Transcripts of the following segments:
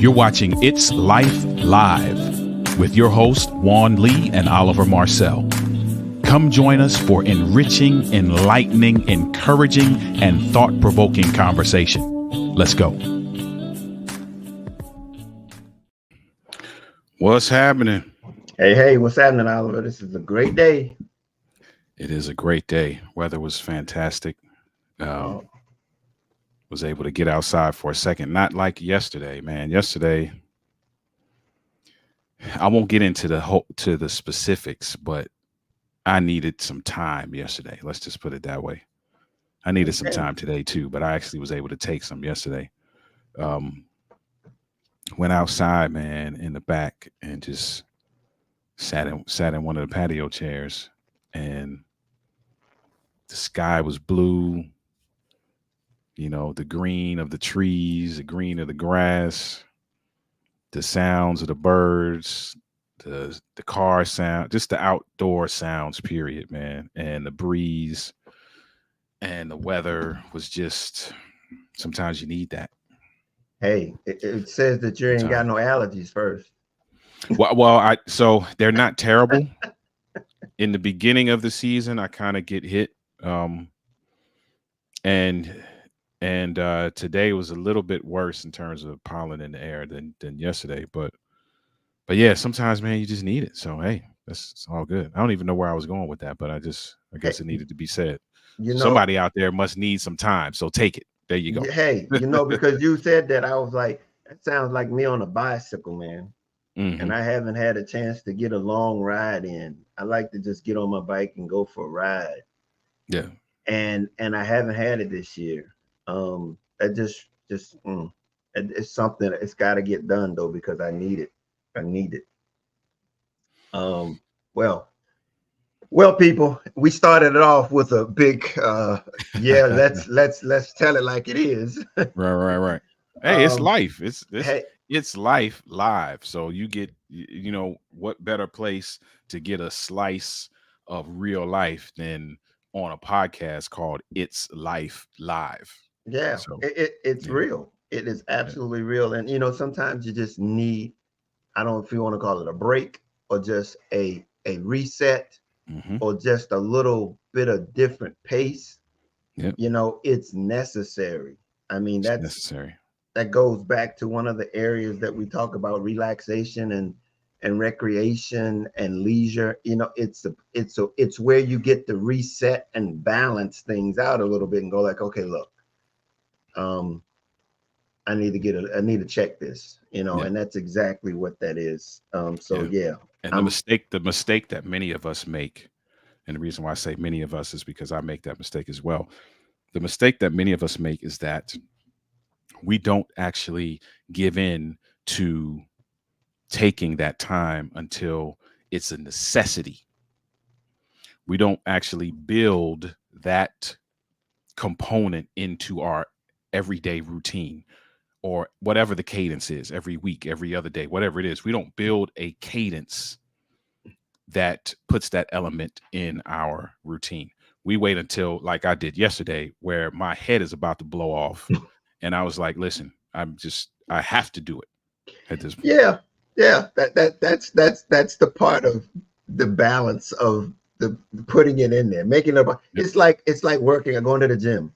You're watching It's Life Live with your host, Juan Lee and Oliver Marcell. Come join us for enriching, enlightening, encouraging, and thought-provoking conversation. Let's go. What's happening? Hey, what's happening, Oliver? This is a great day. It is a great day. Weather was fantastic. Oh, Was able to get outside for a second. Not like yesterday, man. Yesterday, I won't get into the specifics, but I needed some time yesterday. Let's just put it that way. I needed some okay. time today too, but I actually was able to take some yesterday. Um, Went outside, man, in the back and just sat in one of the patio chairs, and the sky was blue. You know, the green of the trees, the green of the grass, the sounds of the birds, the car sound, just the outdoor sounds, period, man. And the breeze and the weather was just sometimes you need that. Hey, it says that you ain't got Sometimes. no allergies first. Well, so they're not terrible. In the beginning of the season, I kind of get hit. Um, and today was a little bit worse in terms of pollen in the air than yesterday, but yeah, sometimes, man, you just need it. So hey, that's it's all good. I don't even know where I was going with that, but I Hey, guess it needed to be said. you know, Somebody out there must need some time, so take it. There you go. because you said that, I was like, that sounds like me on a bicycle, man. And Hmm. I haven't had a chance to get a long ride in. I like to just get on my bike and go for a ride. Yeah, And I haven't had it this year. That it's something it's got to get done though because I need it. I need it. Um, well, Well, people, we started it off with a big yeah, let's tell it like it is. right. Hey, it's um, life. hey, It's life live. So you get you know what better place to get a slice of real life than on a podcast called It's Life Live. yeah, So it's yeah, real. It is yeah. absolutely real. And sometimes you just need, I don't know if you want to call it a break or just a reset Hmm. or just a little bit of different pace. Yep, It's necessary. I mean, it's necessary. that goes back to one of the areas that we talk about relaxation and recreation and leisure. It's where you get to reset and balance things out a little bit and go like, okay, look, um I need to check this, Yeah, and that's exactly what that is. So yeah. yeah. And I'm the mistake that many of us make, and the reason why I say many of us is because I make that mistake as well. The mistake that many of us make is that we don't actually give in to taking that time until it's a necessity. We don't actually build that component into our everyday routine or whatever the cadence is every week, every other day, whatever it is. We don't build a cadence that puts that element in our routine. We wait until, like I did yesterday, where my head is about to blow off. And I was like, listen, I have to do it at this point. Yeah, yeah. That's the part of the balance of the putting it in there, making it. Yep. It's like working or going to the gym.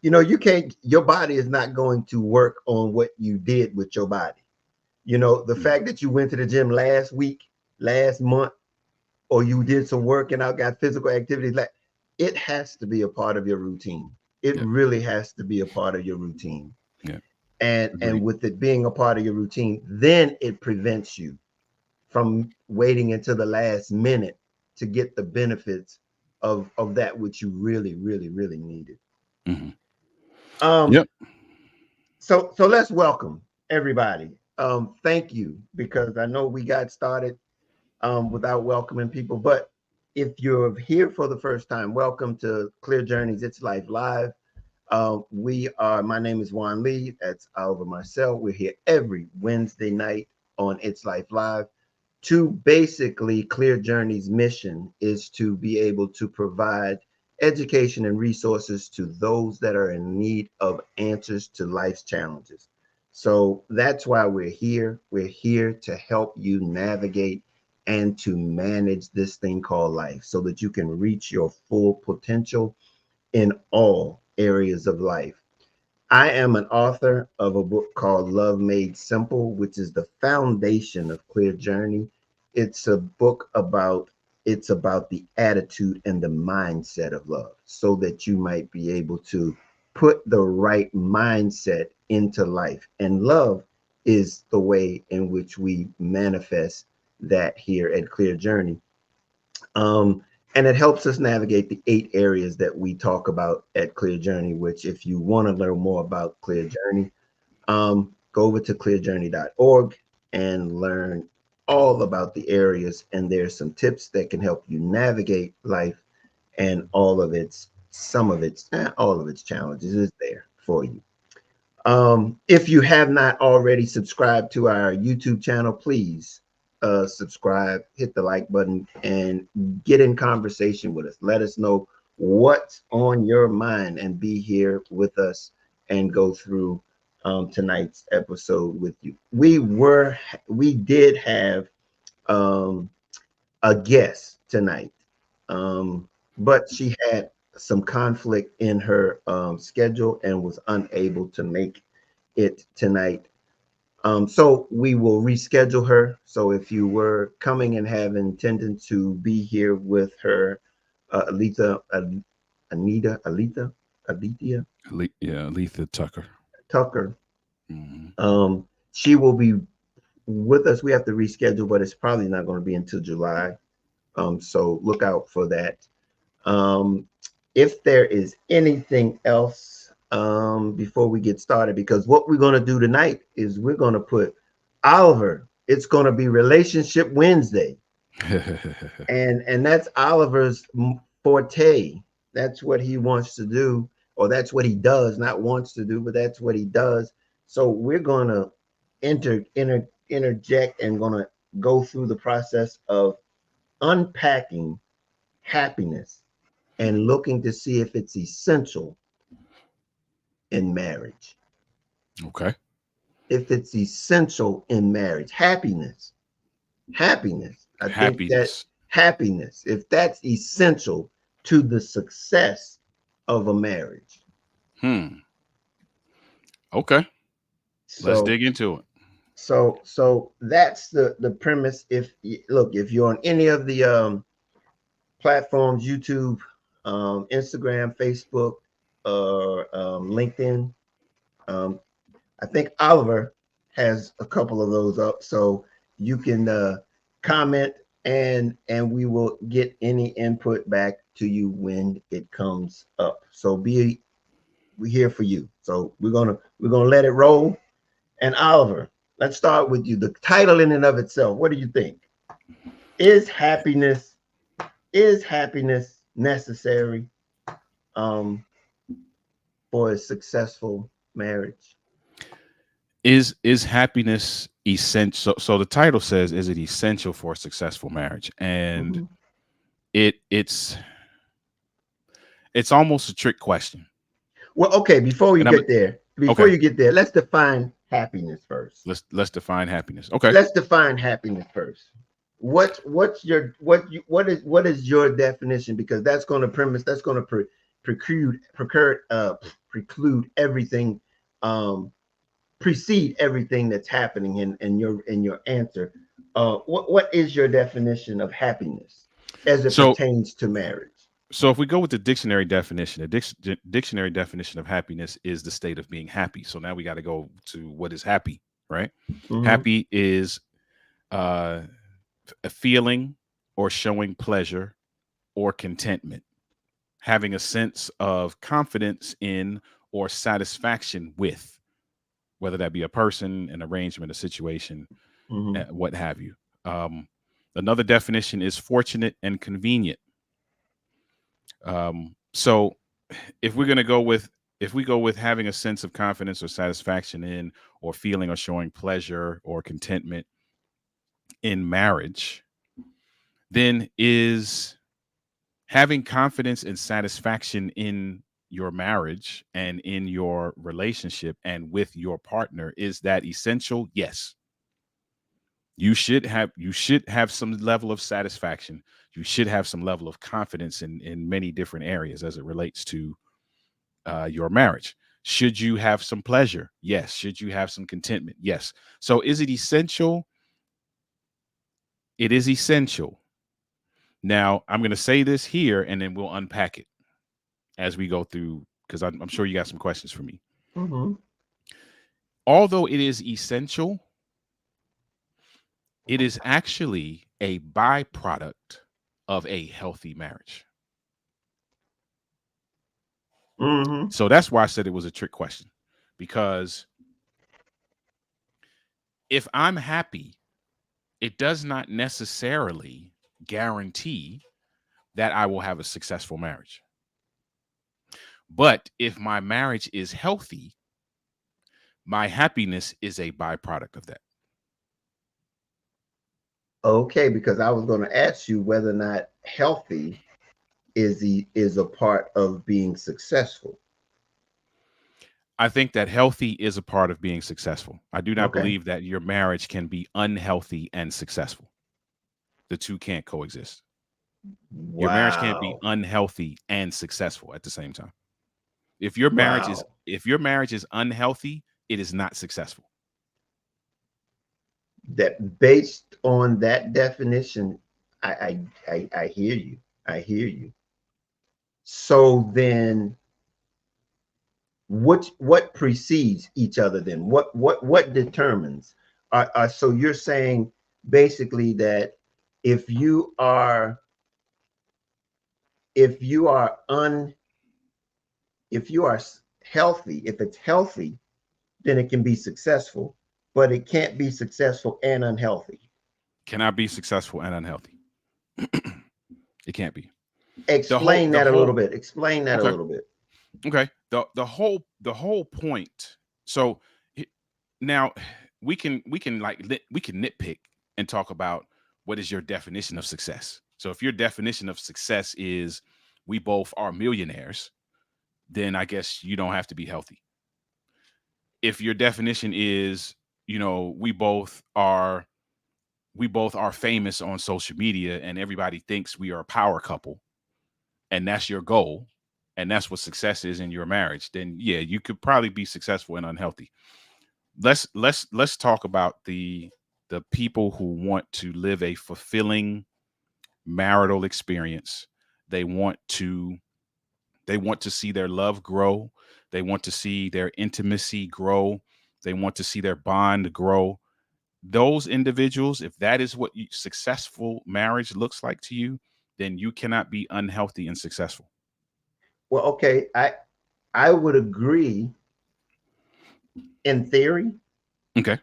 You can't. Your body is not going to work on what you did with your body. The Mhm. fact that you went to the gym last week, last month, or you did some working out, got physical activities, like it has to be a part of your routine. It Yep. really has to be a part of your routine. Yeah. And Agreed. with it being a part of your routine, then it prevents you from waiting until the last minute to get the benefits of that which you really, really, really needed. Hmm. Um, Yep. so let's welcome everybody. Thank you, because I know we got started without welcoming people, but if you're here for the first time, welcome to Clear Journeys. It's Life Live. My name is Juan Lee. That's Oliver Marcell. We're here every Wednesday night on It's Life Live. To basically, Clear Journey's mission is to be able to provide education and resources to those that are in need of answers to life's challenges. So that's why we're here. We're here to help you navigate and to manage this thing called life so that you can reach your full potential in all areas of life. I am an author of a book called Love Made Simple, which is the foundation of Clear Journey. It's a book about the attitude and the mindset of love so that you might be able to put the right mindset into life. And love is the way in which we manifest that here at Clear Journey. Um, and it helps us navigate the 8 areas that we talk about at Clear Journey, which if you want to learn more about Clear Journey, go over to clearjourney.org and learn all about the areas. And there's some tips that can help you navigate life and all of its challenges is there for you. If you have not already subscribed to our YouTube channel, please subscribe, hit the like button, and get in conversation with us. Let us know what's on your mind and be here with us and go through tonight's episode with you. We did have um, a guest tonight, but she had some conflict in her schedule and was unable to make it tonight. So we will reschedule her. So if you were coming and have intended to be here with her, Alethea Yeah, Letha Tucker. Tucker, Hmm. she will be with us. We have to reschedule, but it's probably not going to be until July. So look out for that. Um, if there is anything else before we get started, because what we're going to do tonight is we're going to put Oliver. It's going to be Relationship Wednesday, and that's Oliver's forte. That's what he wants to do, or that's what he does. Not wants to do, but that's what he does. So we're going to interject and going to go through the process of unpacking happiness and looking to see if it's essential in marriage. Okay. If it's essential in marriage, happiness. I think that Happiness. happiness, if that's essential to the success of a marriage. Hmm. Okay. Let's So, dig into it. so that's the premise. If you're on any of the platforms, YouTube, Instagram, Facebook, or LinkedIn, um, I think Oliver has a couple of those up, so you can comment and we will get any input back to you when it comes up. So we're here for you. So we're gonna let it roll. And Oliver, let's start with you. The title in and of itself. What do you think? Is happiness is happiness necessary um, for a successful marriage? Is happiness essential? So the title says, "Is it essential for a successful marriage?" And Mhm. it's almost a trick question. Well, okay, And I'm before okay. you get there, let's define happiness first. Let's define happiness. Okay. Let's define happiness first. What's your what is your definition? Because that's going to preclude everything, um, precede everything that's happening in your answer. What is your definition of happiness as it So pertains to marriage? so if we go with the dictionary definition, the dictionary definition of happiness is the state of being happy. So now we got to go to what is happy, right? Hmm. Happy is uh, a feeling or showing pleasure or contentment, having a sense of confidence in or satisfaction with, whether that be a person, an arrangement, a situation, Hmm. what have you. Um, Another definition is fortunate and convenient. So if we're going to go with if we go with having a sense of confidence or satisfaction in or feeling or showing pleasure or contentment in marriage, then is having confidence and satisfaction in your marriage and in your relationship and with your partner, is that essential? Yes. You should have some level of satisfaction. You should have some level of confidence in many different areas as it relates to your marriage. Should you have some pleasure? Yes. Should you have some contentment? Yes. So is it essential? It is essential. Now, I'm going to say this here and then we'll unpack it as we go through, because I'm sure you got some questions for me. Mm-hmm. Although it is essential, it is actually a byproduct of a healthy marriage. Mm-hmm. So that's why I said it was a trick question, because if I'm happy, it does not necessarily guarantee that I will have a successful marriage. But if my marriage is healthy, my happiness is a byproduct of that. Okay, because I was going to ask you whether or not healthy is a part of being successful. I think that healthy is a part of being successful. I do not Okay. believe that your marriage can be unhealthy and successful. The two can't coexist. Your marriage can't be Wow. unhealthy and successful at the same time. If your marriage is Wow. if your marriage is unhealthy, it is not successful. That based on that definition, I hear you. I hear you. So then what precedes each other then? What determines? So you're saying basically that if you are if you are un if you are healthy, if it's healthy, then it can be successful, but it can't be successful and unhealthy. Cannot be successful and unhealthy. It can't be. The whole Explain the that a little whole bit. Explain that a okay. little bit. Okay. The whole point. So now we can we can nitpick and talk about what is your definition of success. So if your definition of success is we both are millionaires, then I guess you don't have to be healthy. If your definition is, we both are famous on social media and everybody thinks we are a power couple, and that's your goal, and that's what success is in your marriage, then yeah, you could probably be successful and unhealthy. Let's talk about the people who want to live a fulfilling marital experience. They want to they want to see their love grow. They want to see their intimacy grow. They want to see their bond grow. Those individuals, if that is what successful marriage looks like to you, then you cannot be unhealthy and successful. Well, okay, I would agree in theory, Okay.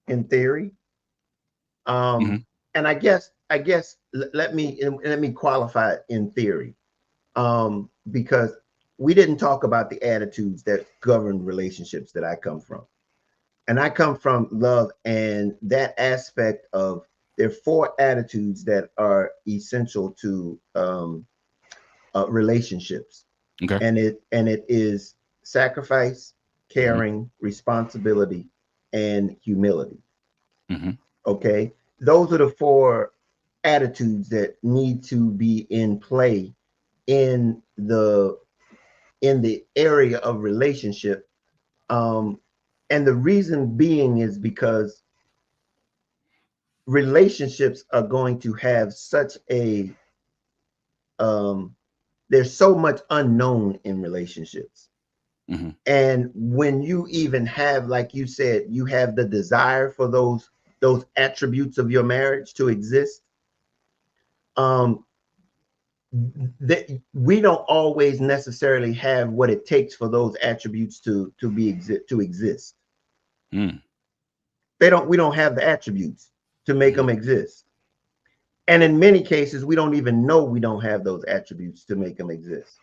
in theory. Hmm. And I guess let me qualify it in theory. Because we didn't talk about the attitudes that govern relationships that I come from. And I come from love and that aspect of there are four attitudes that are essential to relationships, Okay. and it is sacrifice, Hmm. caring, responsibility, and humility. Hmm. Okay, those are the four attitudes that need to be in play in the area of relationship. Um, and the reason being is because relationships are going to have such a there's so much unknown in relationships. Hmm. And when you even have, like you said, you have the desire for those attributes of your marriage to exist, um that we don't always necessarily have what it takes for those attributes to exist. Mm. We don't have the attributes to make Hmm. them exist. And in many cases, we don't even know we don't have those attributes to make them exist.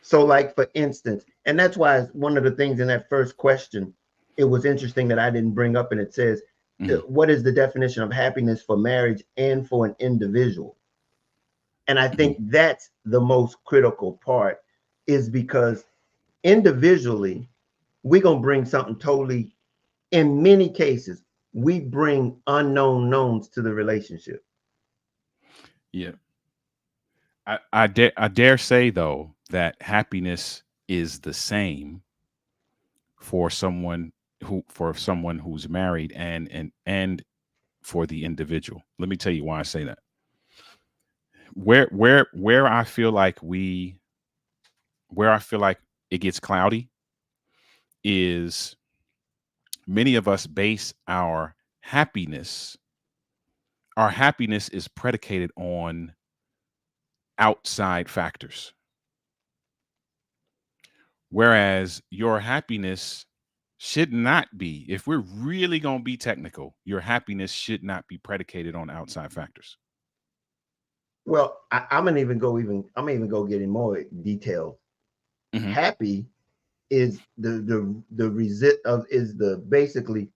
So, like for instance, and that's why one of the things in that first question, it was interesting that I didn't bring up, and it says, Hmm. what is the definition of happiness for marriage and for an individual? And I Hmm. think that's the most critical part. is because individually, we're going to bring something totally, in many cases, we bring unknown knowns to the relationship. Yeah. I dare say though that happiness is the same for someone who's married and for the individual. Let me tell you why I say that. Where I feel like where I feel like it gets cloudy is many of us base happiness our happiness is predicated on outside factors, whereas your happiness should not be, if we're really going to be technical, your happiness should not be predicated on outside factors. Well, I'm gonna even go getting more detailed. Hmm. Happy is the resist of is the basically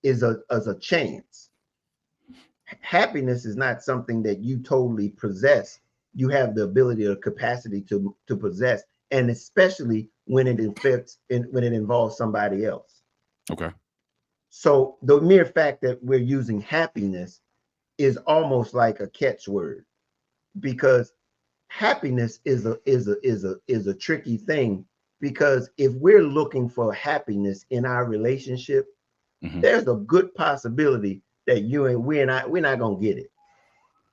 is a as a chance. Happiness is not something that you totally possess. You have the ability or capacity to possess, and especially when it affects and when it involves somebody else. Okay. So the mere fact that we're using happiness is almost like a catchword, because happiness is a tricky thing, because if we're looking for happiness in our relationship, Hmm. there's a good possibility that you and we're not gonna get it.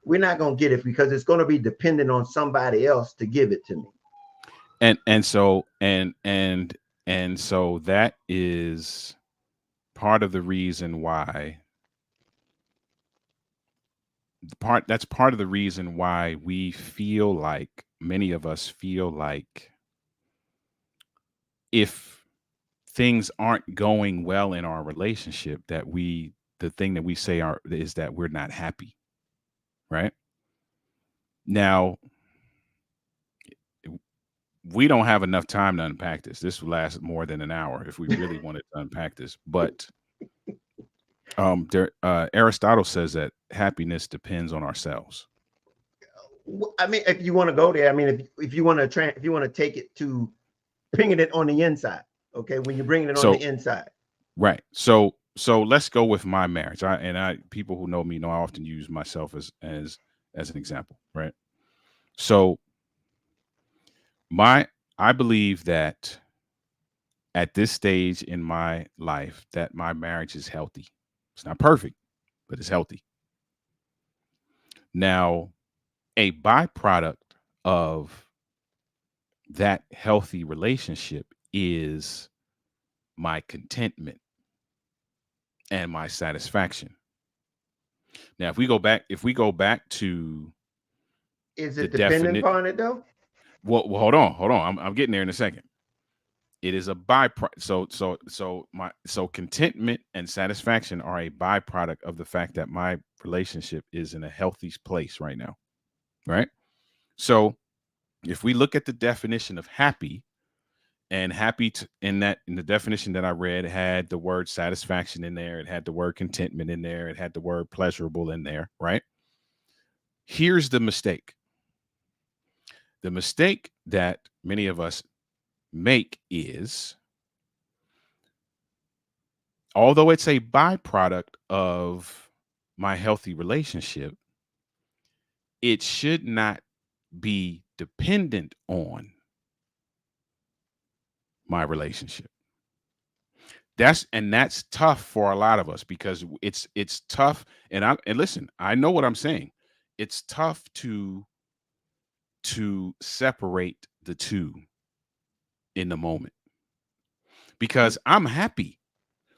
We're not gonna get it because it's gonna be dependent on somebody else to give it to me. And so that is part of the reason why that's part of the reason why we feel like, many of us feel like, if things aren't going well in our relationship, that the thing that we say is that we're not happy, right? Now, we don't have enough time to unpack this. This will last more than an hour if we really wanted to unpack this. But Aristotle says that happiness depends on ourselves. I mean, if you want to go there, I mean, if you want to if you want to take it to bringing it on the inside, okay, when you're bringing it on the So inside. right. So let's go with my marriage. I people who know me know I often use myself as an example, right? So my I believe that at this stage in my life that my marriage is healthy. It's not perfect, but it's healthy. Now, a byproduct of that healthy relationship is my contentment and my satisfaction. Now, if we go back to Is the it dependent definite, upon it though? well, hold on, I'm getting there in a second. It is a byproduct. So contentment and satisfaction are a byproduct of the fact that my relationship is in a healthy place right now, right? So if we look at the definition of happy, and in the definition that I read, it had the word satisfaction in there, it had the word contentment in there, it had the word pleasurable in there, right? Here's the mistake that many of us make is, although it's a byproduct of my healthy relationship, it should not be dependent on my relationship. That's tough for a lot of us, because it's tough. And listen, I know what I'm saying. It's tough to separate the two in the moment, because I'm happy.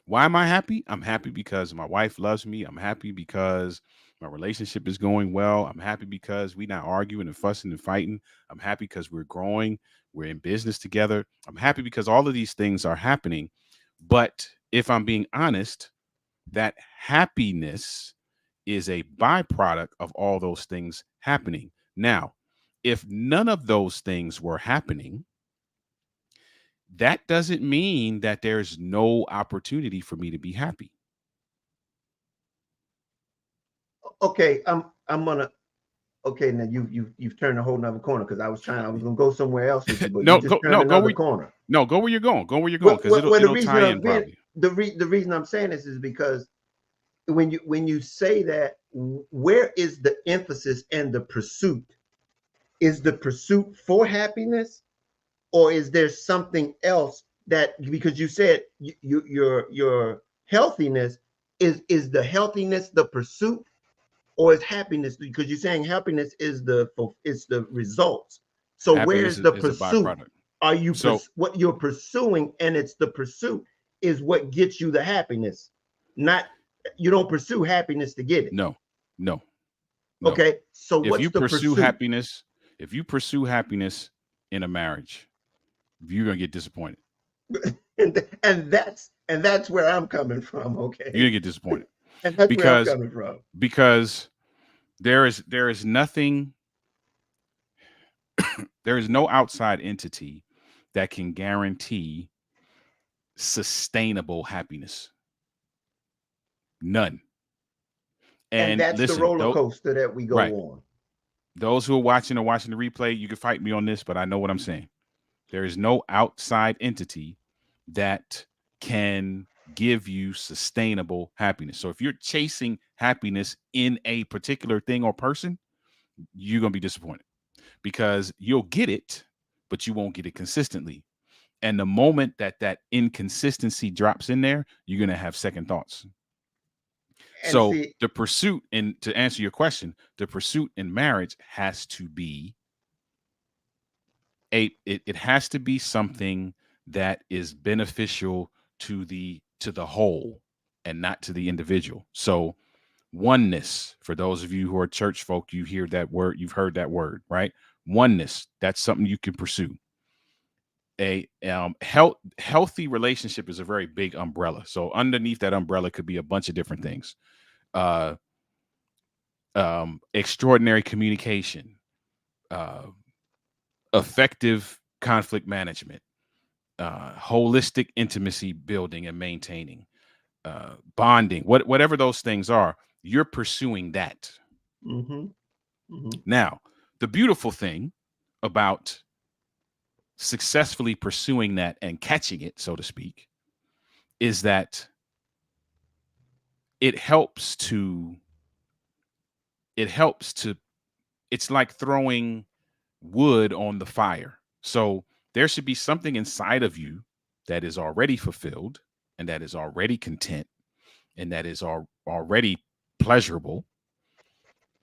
Why am I happy? I'm happy because my wife loves me. I'm happy because my relationship is going well. I'm happy because we're not arguing and fussing and fighting. I'm happy because we're growing. We're in business together. I'm happy because all of these things are happening. But if I'm being honest, that happiness is a byproduct of all those things happening. Now, if none of those things were happening, that doesn't mean that there's no opportunity for me to be happy. Okay, I'm gonna. Okay, now you've turned a whole nother corner because I was gonna go somewhere else with you, but you No, just go turned no, go another where corner. no, go where you're going. Go where you're going because The it'll reason tie in I'm being probably. the reason I'm saying this is because when you say that, where is the emphasis and the pursuit? Is the pursuit for happiness, or is there something else that, because you said your healthiness, is the healthiness the pursuit, or is happiness, because you're saying happiness is the results. So Happiness where's the is a pursuit? byproduct. Are you So what you're pursuing, and it's the pursuit is what gets you the happiness, not, you don't pursue happiness to get it. no, no, no. Okay, so If what's you the pursue pursuit? happiness, if you pursue happiness in a marriage, you're gonna get disappointed. And that's where I'm coming from. You're Okay, gonna get disappointed and that's where I'm because coming from. because there is nothing, there is no outside entity that can guarantee sustainable happiness. None. And And that's the listen, roller coaster that we go right, on. those who are watching the replay, you can fight me on this, but I know what I'm saying. There is no outside entity that can give you sustainable happiness. So if you're chasing happiness in a particular thing or person, you're going to be disappointed because you'll get it, but you won't get it consistently. And the moment that that inconsistency drops in there, you're going to have second thoughts. And So see, the pursuit, and to answer your question, the pursuit in marriage has to be it has to be something that is beneficial to the whole and not to the individual. So oneness, for those of you who are church folk, you hear that word, you've heard that word, right? Oneness, that's something you can pursue. A healthy relationship is a very big umbrella. So underneath that umbrella could be a bunch of different things. Uh, Extraordinary communication, uh, effective conflict management, holistic intimacy building and maintaining, bonding, whatever those things are, you're pursuing that. mm-hmm, mm-hmm. Now, the beautiful thing about successfully pursuing that and catching it, so to speak, is that it helps to, it helps to, it's like throwing wood on the fire. So there should be something inside of you that is already fulfilled and that is already content and that is already pleasurable.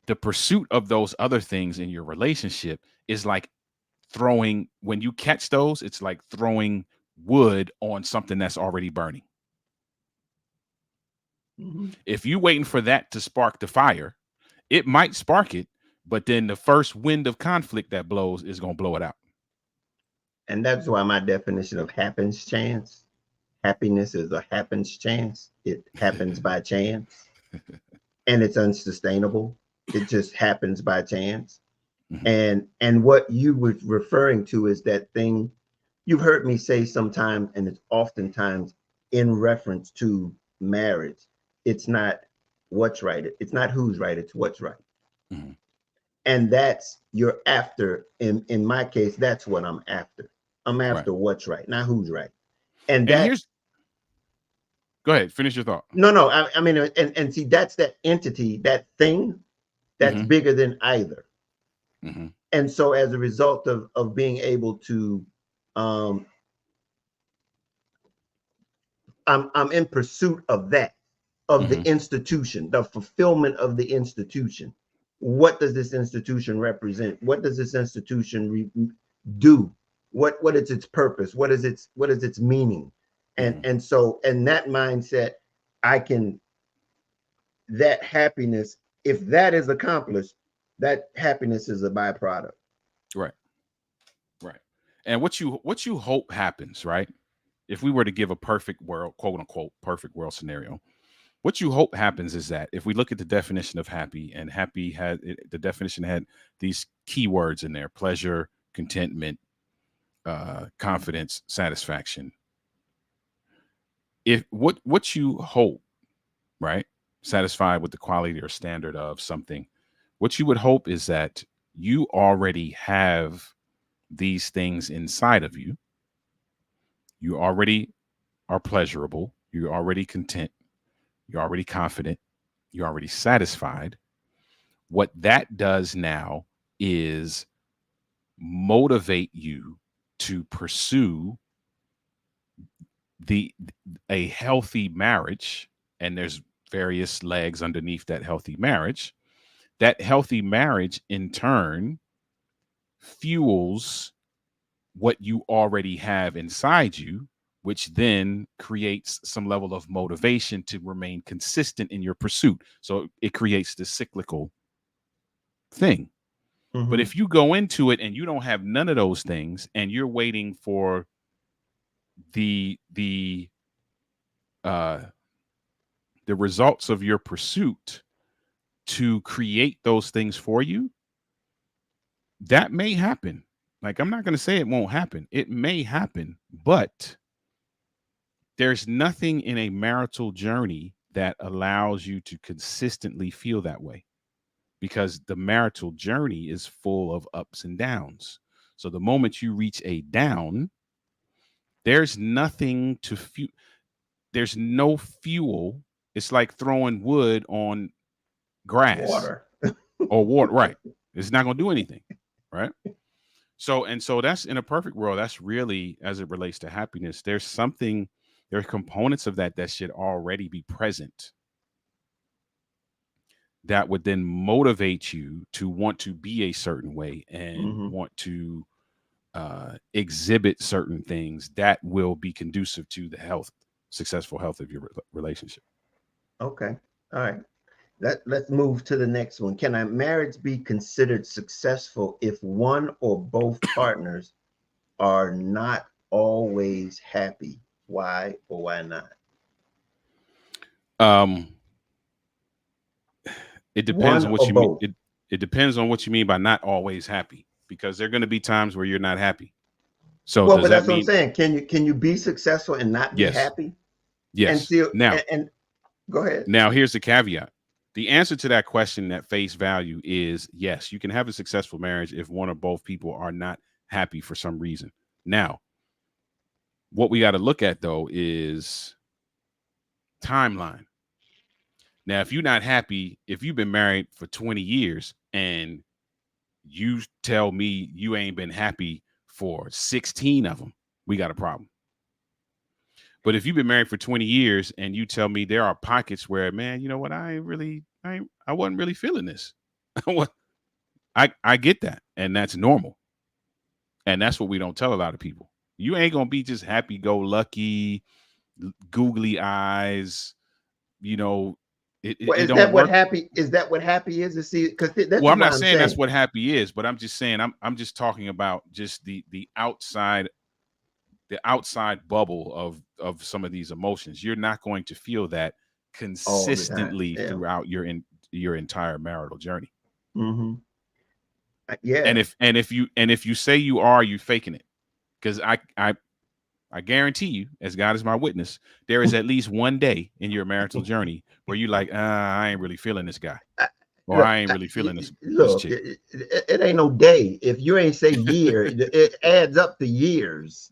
The pursuit of those other things in your relationship is like throwing, when you catch those, it's like throwing wood on something that's already burning. Mm-hmm. If you waiting for that to spark the fire, it might spark it, but then the first wind of conflict that blows is going to blow it out. And that's why my definition of happens chance. Happiness is a happens chance. It happens by chance, and it's unsustainable. It just happens by chance. Mhm. And what you were referring to is that thing you've heard me say sometimes, and it's oftentimes in reference to marriage. It's not what's right. It's not who's right. It's what's right. Mhm. And that's you're after. In my case, that's what I'm after. I'm Right. after what's right, not who's right. And And that's here's, go ahead, finish your thought. no. I mean, and see, that's that entity, that thing that's Hmm. bigger than either. Hmm. And so, as a result of being able to, um, I'm in pursuit of that, of the Hmm. institution, the fulfillment of the institution. What does this institution represent? What does this institution do? What is its purpose? What is its meaning? Hmm. And so, and that mindset, I can, that happiness, if that is accomplished, that happiness is a byproduct. Right. Right. And what you hope happens, right? If we were to give a perfect world, quote unquote, perfect world scenario, what you hope happens is that if we look at the definition of happy, and happy had the definition had these keywords in there: pleasure, contentment, confidence, satisfaction. If what you hope, right, satisfied with the quality or standard of something, What you would hope is that you already have these things inside of you. You already are pleasurable. You're already content. You're already confident. You're already satisfied. What that does now is motivate you to pursue the a healthy marriage, and there's various legs underneath that healthy marriage. That healthy marriage in turn fuels what you already have inside you, which then creates some level of motivation to remain consistent in your pursuit. So it creates this cyclical thing. But Hmm. if you go into it and you don't have none of those things and you're waiting for the uh the results of your pursuit to create those things for you, that may happen. Like, I'm not going to say it won't happen. It may happen, but there's nothing in a marital journey that allows you to consistently feel that way, because the marital journey is full of ups and downs. So the moment you reach a down, there's nothing to there's no fuel. It's like throwing wood on grass Water. or water, right? It's not going to do anything, right? So that's, in a perfect world, that's really, as it relates to happiness, there are components of that that should already be present, that would then motivate you to want to be a certain way and Hmm. want to exhibit certain things that will be conducive to the successful health of your relationship. Okay. All right. Let's move to the next one. Can a marriage be considered successful if one or both partners are not always happy? Why or why not? Um, it depends One on what or you mean. both? It depends on what you mean by not always happy, because there are going to be times where you're not happy. So Well, does but that that's what I'm mean saying. Can you be successful and not be yes? happy? And Yes. still Now, and go ahead. now here's the caveat. The answer to that question at face value is yes, you can have a successful marriage if one or both people are not happy for some reason. Now, what we got to look at though is timeline. Now, if you're not happy, if you've been married for 20 years and you tell me you ain't been happy for 16 of them, we got a problem. But if you've been married for 20 years and you tell me there are pockets where, man, you know what, I wasn't really feeling this. I get that. And that's normal. And that's what we don't tell a lot of people. You ain't gonna be just happy go lucky, googly eyes, you know, Well, it don't work. is that what happy is? To see, because this Well, is I'm why not I'm saying that's saying. what happy is, but I'm just saying I'm just talking about just the outside bubble of some of these emotions. You're not going to feel that All the time. consistently Yeah. throughout your entire marital journey. Hmm. And Yeah. if you say you are, you faking it. Because I guarantee you, as God is my witness, there is at least one day in your marital journey where you like, I ain't really feeling this guy, I- or Look, I ain't really feeling this look. chick. It ain't no day. If you ain't say year, it adds up to years.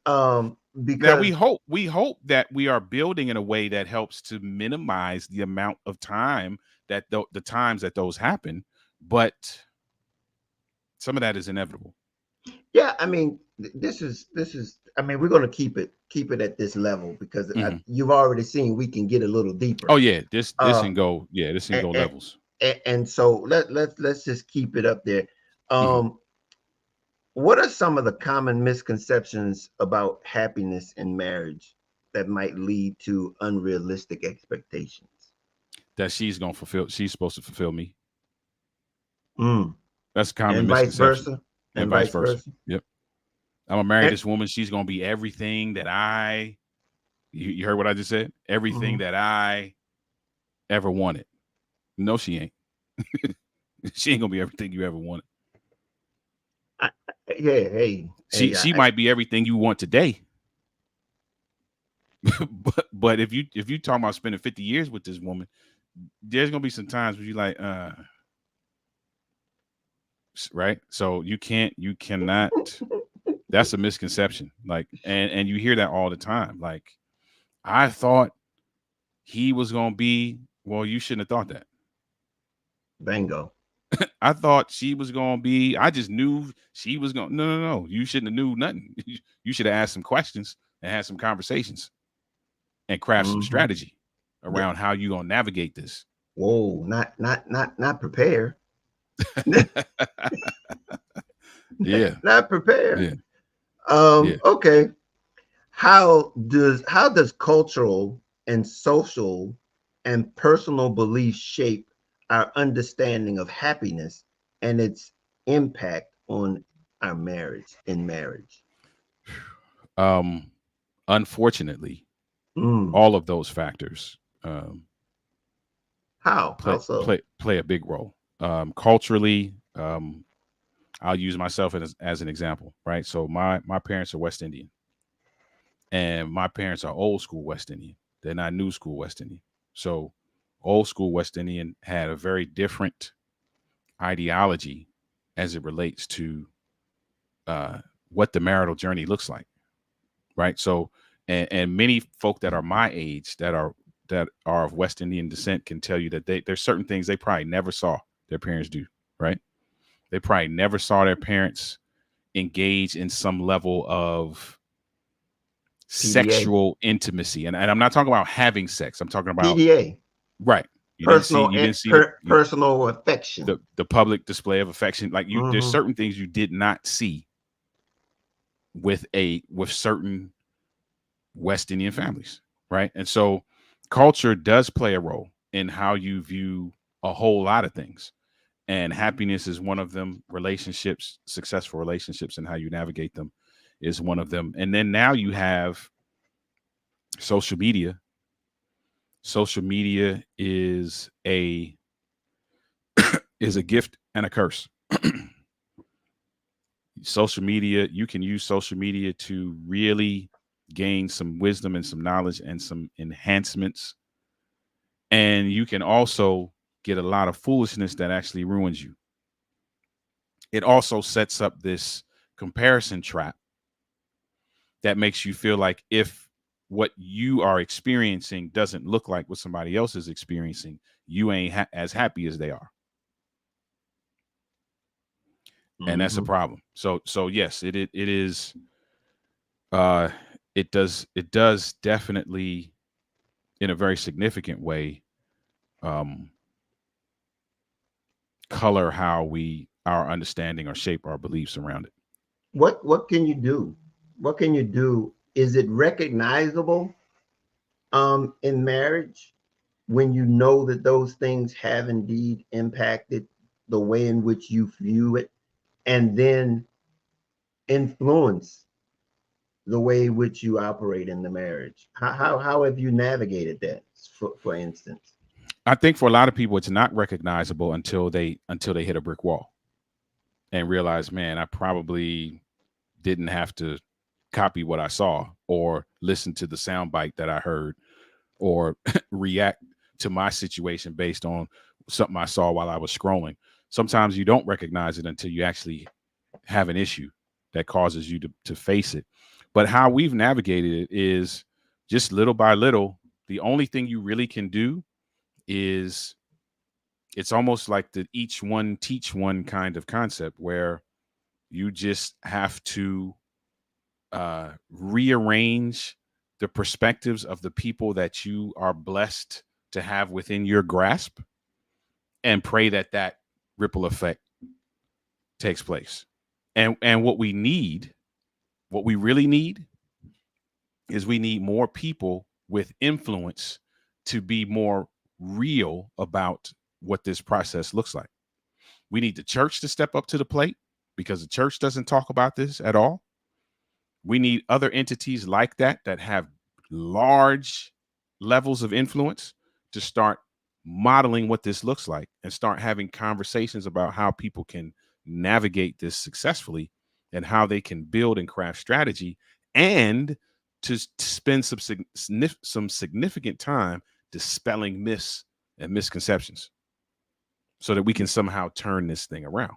Um, Now because we hope that we are building in a way that helps to minimize the amount of time that the times that those happen, but some of that is inevitable. yeah, I mean, this is. I mean, we're gonna keep it at this level because Hmm. you've already seen we can get a little Oh deeper. yeah, this Uh, can go, this can and, go levels. and so let's just keep it up there. Hmm. Um, what are some of the common misconceptions about happiness in marriage that might lead to unrealistic expectations? That she's supposed to fulfill me. Mm. That's a common And vice misconception, versa, and and vice vice versa. versa. Yep. I'm gonna marry And, this woman. She's gonna be everything that you heard what I just said? Everything mhm. that I ever wanted. No, she ain't. She ain't gonna be everything you ever wanted. I, yeah, hey, She hey, she might be everything you want today. But if you talking about spending 50 years with this woman, there's gonna be some times where you like, right? So you cannot. That's a misconception. Like, and you hear that all the time. Like, I thought he was gonna be. Well, you shouldn't have thought that. Bingo. I thought she was gonna be. I just knew she was gonna. No, no, no. You shouldn't have knew nothing. You should have asked some questions and had some conversations and craft some Mm-hmm. strategy around how you gonna navigate this. Whoa, not prepared. Yeah, Not prepared. yeah, yeah. Okay. How does cultural and social and personal beliefs shape our understanding of happiness and its impact on our marriage in marriage? Um, Unfortunately, Mm. all of those factors How so? play a big role. Culturally, I'll use myself as an example, right? So my parents are West Indian, and my parents are old school West Indian. They're not new school West Indian. So old school West Indian had a very different ideology as it relates to uh, what the marital journey looks like, right? So, and many folk that are my age that are of West Indian descent can tell you that there's certain things they probably never saw their parents do, right? They probably never saw their parents engage in some level of PDA. sexual intimacy, and I'm not talking about having sex. I'm talking about PDA. right. Personal You didn't see personal affection. the public display of affection. Like you, there's Hmm. certain things you did not see with certain West Indian families, right? And so culture does play a role in how you view a whole lot of things. And happiness is one of them. Relationships, successful relationships, and how you navigate them is one of them. And then now you have social media. Social media is a gift and a curse. Social media, you can use social media to really gain some wisdom and some knowledge and some enhancements. And you can also get a lot of foolishness that actually ruins you. It also sets up this comparison trap that makes you feel like if what you are experiencing doesn't look like what somebody else is experiencing, you ain't as happy as they are. And that's a Hmm. problem. So yes, it is uh it does definitely in a very significant way um color how we our understanding or shape our beliefs around it. What can you do? What can you do? Is it recognizable in marriage when you know that those things have indeed impacted the way in which you view it and then influence the way in which you operate in the marriage? How have you navigated that, for instance? I think for a lot of people it's not recognizable until they hit a brick wall and realize, man, I probably didn't have to copy what I saw or listen to the soundbite that I heard or react to my situation based on something I saw while I was scrolling. Sometimes you don't recognize it until you actually have an issue that causes you to face it. But how we've navigated it is just little by little. The only thing you really can do is it's almost like the each one teach one kind of concept where you just have to rearrange the perspectives of the people that you are blessed to have within your grasp and pray that that ripple effect takes place. And what we really need is we need more people with influence to be more real about what this process looks like. We need the church to step up to the plate because the church doesn't talk about this at all. We need other entities like that have large levels of influence to start modeling what this looks like and start having conversations about how people can navigate this successfully and how they can build and craft strategy and to spend some significant time dispelling myths and misconceptions so that we can somehow turn this thing around.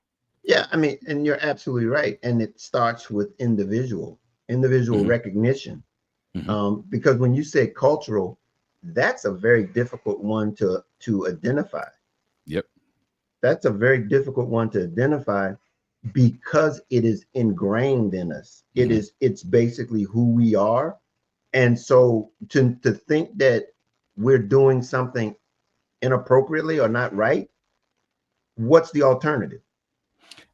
Yeah, I mean, and you're absolutely right. And it starts with individual Hmm. recognition. Hmm. Because when you say cultural, that's a very difficult one to identify. Yep. That's a very difficult one to identify because it is ingrained in us. Hmm. It's basically who we are. And so to think that we're doing something inappropriately or not right, what's the alternative?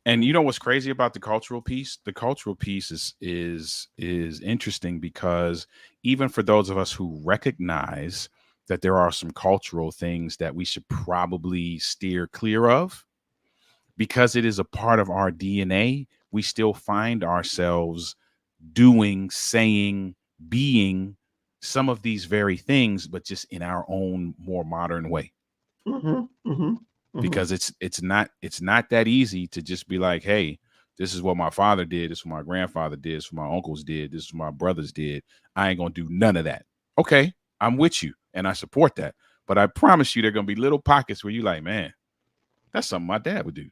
And you know what's crazy about the cultural piece? The cultural piece is interesting because even for those of us who recognize that there are some cultural things that we should probably steer clear of, because it is a part of our DNA, we still find ourselves doing, saying, being some of these very things, but just in our own more modern way. Hmm. Hmm. Hmm. Because it's not that easy to just be like, hey, this is what my father did, this is what my grandfather did, this is what my uncles did, this is what my brothers did. I ain't gonna do none of that. Okay, I'm with you and I support that. But I promise you there are gonna be little pockets where you like, man, that's something my dad would do.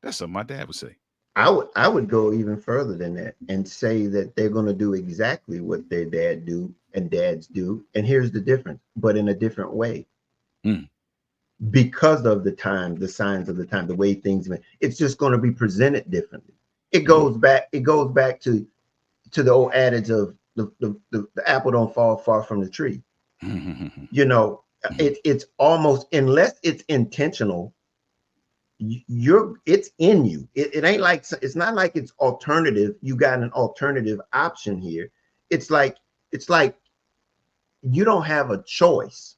That's something my dad would say. I would go even further than that and say that they're going to do exactly what their dad do and dads do. And here's the difference, but in a different way Mm, because of the time, the signs of the time, the way things, it's just going to be presented differently. It mm, goes back. It goes back to the old adage of the apple don't fall far from the tree. mm, You know, mm, it's almost unless it's intentional, you're it's in you. It ain't like it's not like it's alternative. You got an alternative option here. It's like it's like you don't have a choice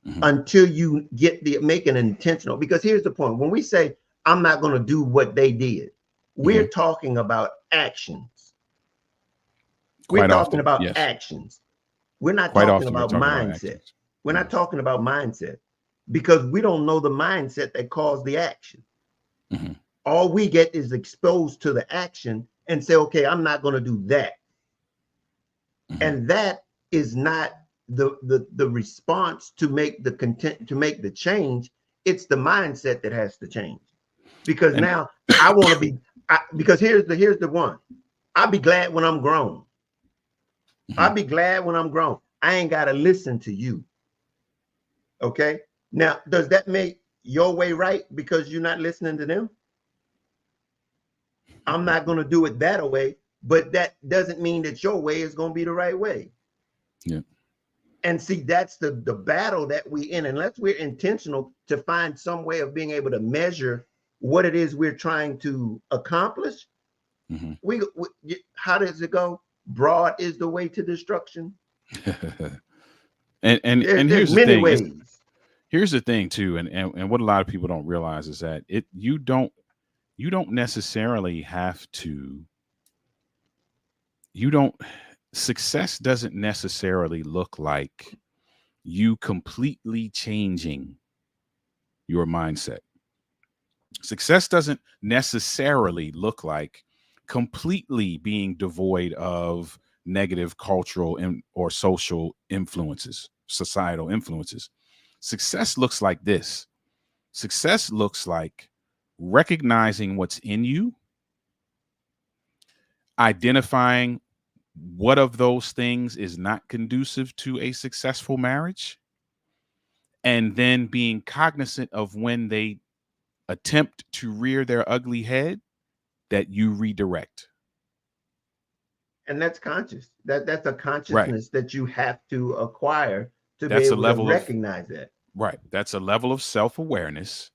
mm, until you get the make an intentional. Because here's the point: when we say I'm not going to do what they did, we're mm. talking about actions. We're Quite talking often, about yes. actions. We're not Quite talking often we're about talking about mindset. actions. We're not Mm, talking about mindset because we don't know the mindset that caused the action. mm, All we get is exposed to the action and say, okay, I'm not going to do that. mm. And that is not the response to make the content to make the change. It's the mindset that has to change. Because And now I want to be because here's the one. I'll be glad when I'm grown. I'll mhm. be glad when I'm grown. I ain't gotta listen to you. Okay. Now, does that make your way right because you're not listening to them? I'm not going to do it that way, but that doesn't mean that your way is going to be the right way. Yeah. And see, that's the battle that we in. Unless we're intentional to find some way of being able to measure what it is we're trying to accomplish, Hmm. we how does it go? Broad is the way to destruction. And There's here's the many thing. It's ways. here's the thing too, and what a lot of people don't realize is that it you don't necessarily have to you don't success doesn't necessarily look like you completely changing your mindset. Success doesn't necessarily look like completely being devoid of negative cultural or social influences, societal influences. Success looks like this. Success looks like recognizing what's in you, identifying what of those things is not conducive to a successful marriage, and then being cognizant of when they attempt to rear their ugly head, that you redirect. And that's conscious. That's a Right. consciousness that you have to acquire to be That's a able to level of recognize that. right. That's a level of self-awareness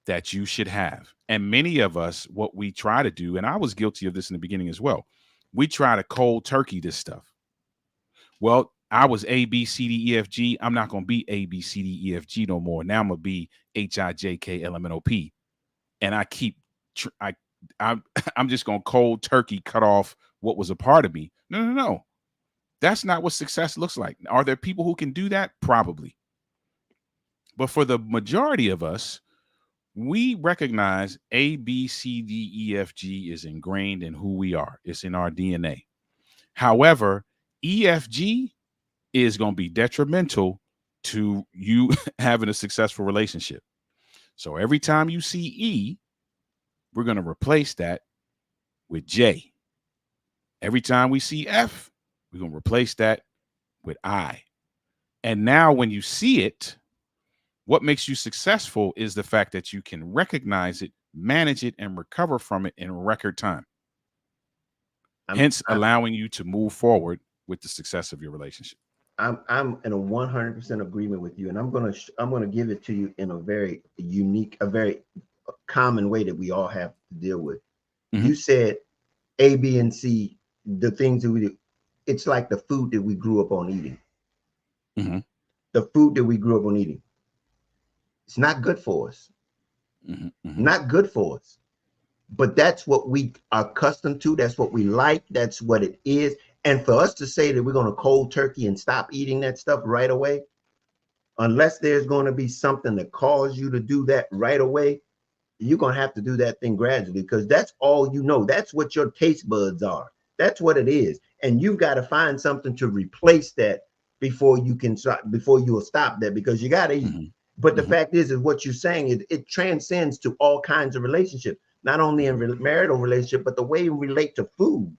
that you should have. And many of us, what we try to do, and I was guilty of this in the beginning as well, we try to cold turkey this stuff. Well, I was A, B, C, D, E, F, G. I'm not going to be A, B, C, D, E, F, G no more. Now I'm going to be H, I, J, K, L, M, N, O, P. And I keep, I'm, I'm just going to cold turkey cut off what was a part of me. No, no, no. That's not what success looks like. Are there people who can do that? Probably. But for the majority of us, we recognize A, B, C, D, E, F, G is ingrained in who we are. It's in our DNA. However, EFG is going to be detrimental to you having a successful relationship. So every time you see E, we're going to replace that with J. Every time we see F, we're going to replace that with I. And now when you see it, what makes you successful is the fact that you can recognize it, manage it, and recover from it in record time. I'm Hence, allowing you to move forward with the success of your relationship. I'm in a 100% agreement with you, and I'm gonna give it to you in a very unique, a very common way that we all have to deal with. Mhm. You said A, B, and C, the things that we do. It's like the food that we grew up on eating. Mhm. The food that we grew up on eating. It's not good for us. Mhm. Mhm. Not good for us. But that's what we are accustomed to. That's what we like. That's what it is. And for us to say that we're going to cold turkey and stop eating that stuff right away, unless there's going to be something that calls you to do that right away, you're going to have to do that thing gradually because that's all you know. That's what your taste buds are. That's what it is. And you've got to find something to replace that before you can start, before you will stop that because you got to eat. Mhm. But the Mhm. fact is what you're saying, it transcends to all kinds of relationships, not only in marital relationship, but the way we relate to food.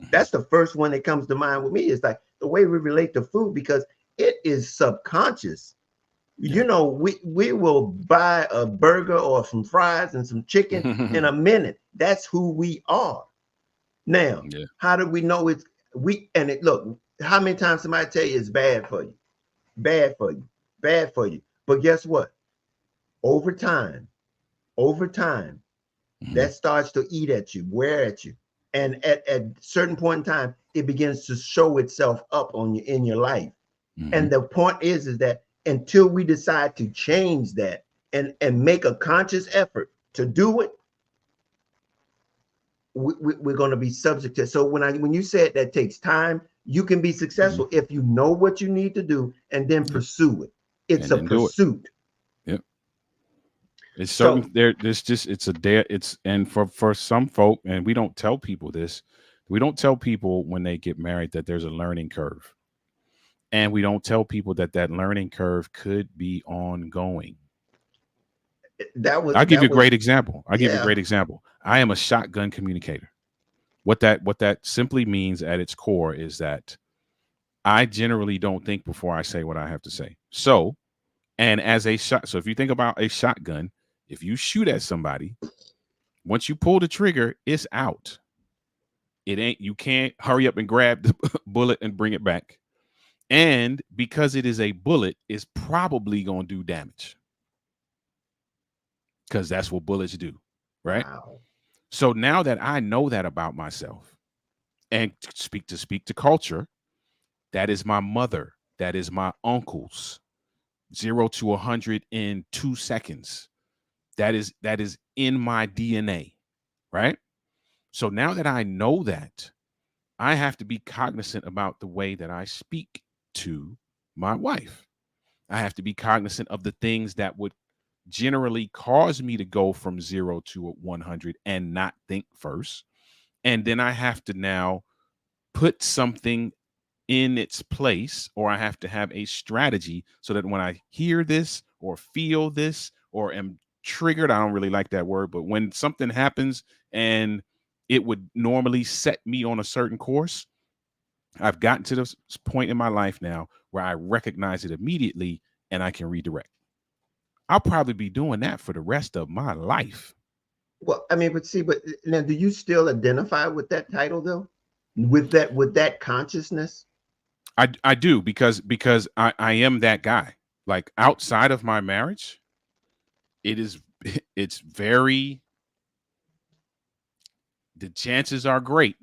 Mhm. That's the first one that comes to mind with me is like the way we relate to food because it is subconscious. Yeah. You know, we will buy a burger or some fries and some chicken in a minute. That's who we are. Now, Yeah. how do we know it's we and it look, how many times somebody tell you it's bad for you? Bad for you, bad for you. But guess what? Over time, over time, Mhm. that starts to eat at you, wear at you. And at certain point in time, it begins to show itself up on you in your life. Mhm. And the point is that until we decide to change that and make a conscious effort to do it, we're going to be subject to. So when you said that takes time, you can be Mhm. successful if you know what you need to do and then Yep. pursue it. It's And a then do it. pursuit. Yep. It's certain So there's just it's a day it's and for some folk, and we don't tell people this. We don't tell people when they get married that there's a learning curve. And we don't tell people that that learning curve could be ongoing. I'll give you that a was great example. I'll give you a yeah. great example. I am a shotgun communicator. What that simply means at its core is that I generally don't think before I say what I have to say. So, and as a shot, so if you think about a shotgun, if you shoot at somebody, once you pull the trigger, it's out. It ain't, you can't hurry up and grab the bullet and bring it back. And because it is a bullet, it's probably going to do damage because that's what bullets do. Right. Wow. So now that I know that about myself and speak to culture, that is my mother. That is my uncles. 0 to 100 in 2 seconds. That is in my DNA. Right. So now that I know that, I have to be cognizant about the way that I speak to my wife. I have to be cognizant of the things that would generally cause me to go from 0 to 100 and not think first. And then I have to now put something in its place, or I have to have a strategy so that when I hear this or feel this or am triggered, I don't really like that word, but when something happens and it would normally set me on a certain course, I've gotten to this point in my life now where I recognize it immediately and I can redirect. I'll probably be doing that for the rest of my life. Well, I mean, but see, but now do you still identify with that title though? With that consciousness? I do because I am that guy. Like outside of my marriage, it is it's very the chances are great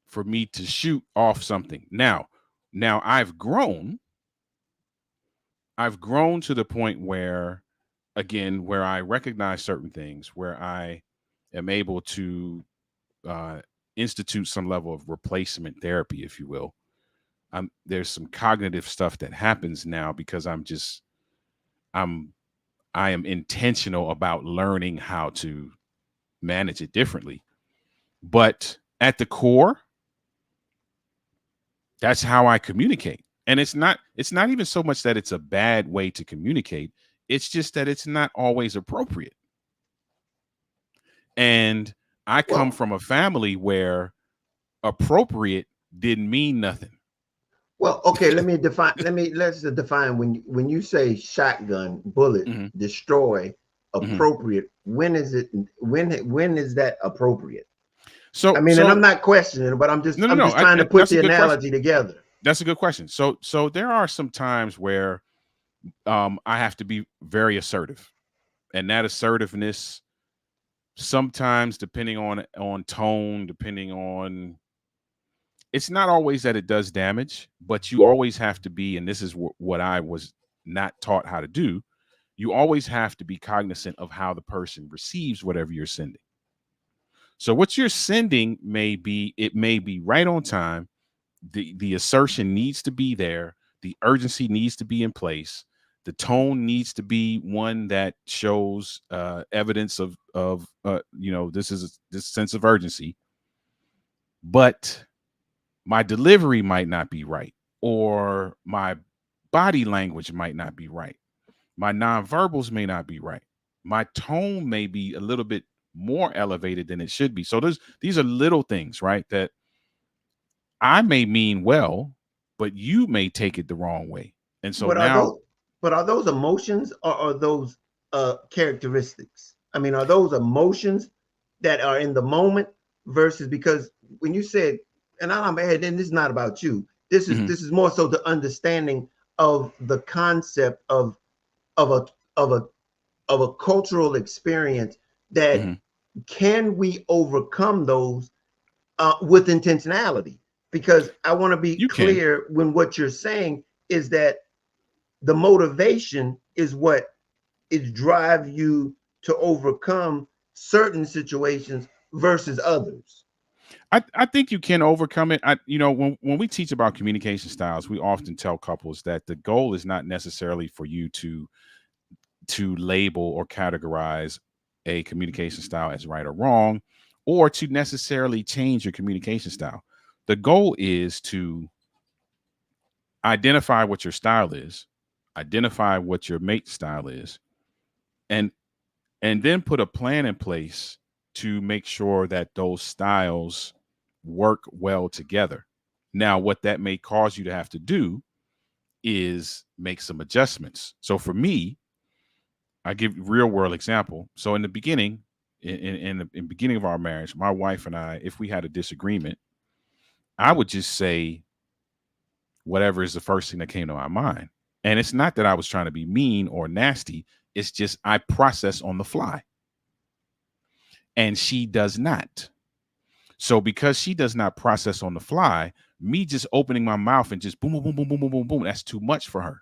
for me to shoot off something. Now I've grown to the point where again where I recognize certain things, where I am able to uh institute some level of replacement therapy, if you will. There's some cognitive stuff that happens now because I'm I am intentional about learning how to manage it differently. But at the core, that's how I communicate. And it's not even so much that it's a bad way to communicate. It's just that it's not always appropriate. And I come Well, from a family where appropriate didn't mean nothing. well, okay. Let me define. Let's define when you say shotgun, bullet, Hmm. destroy, Hmm. appropriate. When is it? When is that appropriate? I So mean, and I'm so not questioning, but I'm just no, no, I'm no. just trying to put That's a the good question. analogy together. That's a good question. So there are some times where I have to be very assertive, and that assertiveness sometimes, depending on tone, depending on, it's not always that it does damage, but you always have to be, and this is what I was not taught how to do. You always have to be cognizant of how the person receives whatever you're sending. So what you're sending may be right on time. The assertion needs to be there. The urgency needs to be in place. The tone needs to be one that shows evidence of this sense of urgency. But my delivery might not be right, or my body language might not be right. My nonverbals may not be right. My tone may be a little bit more elevated than it should be. So these are little things, right? That I may mean well, but you may take it the wrong way. And so But are now, those emotions or are those characteristics? I mean, are those emotions that are in the moment versus because when you said, and I'm ahead, and this is not about you. mhm, This is more so the understanding of the concept of a of a of a cultural experience that mhm, can we overcome those with intentionality? Because I want to be you can. clear when what you're saying is that the motivation is what is drive you to overcome certain situations versus others. I think you can overcome it. When we teach about communication styles, we often tell couples that the goal is not necessarily for you to label or categorize a communication style as right or wrong, or to necessarily change your communication style. The goal is to identify what your style is, identify what your mate style is, and then put a plan in place to make sure that those styles work well together. Now, what that may cause you to have to do is make some adjustments. So for me, I give real world example. So in the beginning, in the beginning of our marriage, my wife and I, if we had a disagreement, I would just say whatever is the first thing that came to my mind. And it's not that I was trying to be mean or nasty. It's just I process on the fly, and she does not. So because she does not process on the fly, me just opening my mouth and just boom, boom, boom, boom, boom, boom, boom, boom, that's too much for her.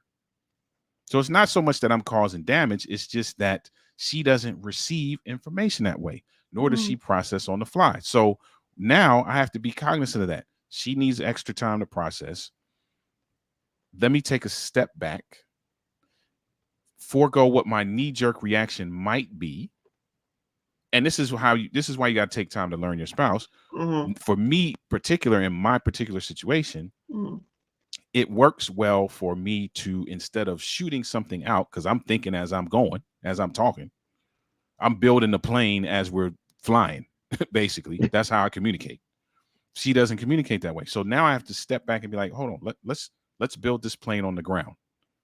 So it's not so much that I'm causing damage. It's just that she doesn't receive information that way, nor does she Mm. process on the fly. So now I have to be cognizant of that. She needs extra time to process. Let me take a step back, forego what my knee jerk reaction might be. And this is why you got to take time to learn your spouse. Mm-hmm. For me, particular in my particular situation, Mm-hmm. it works well for me to, instead of shooting something out, because I'm thinking as I'm going, as I'm talking, I'm building the plane as we're flying. Basically, that's how I communicate. She doesn't communicate that way. So now I have to step back and be like, hold on, let's build this plane on the ground.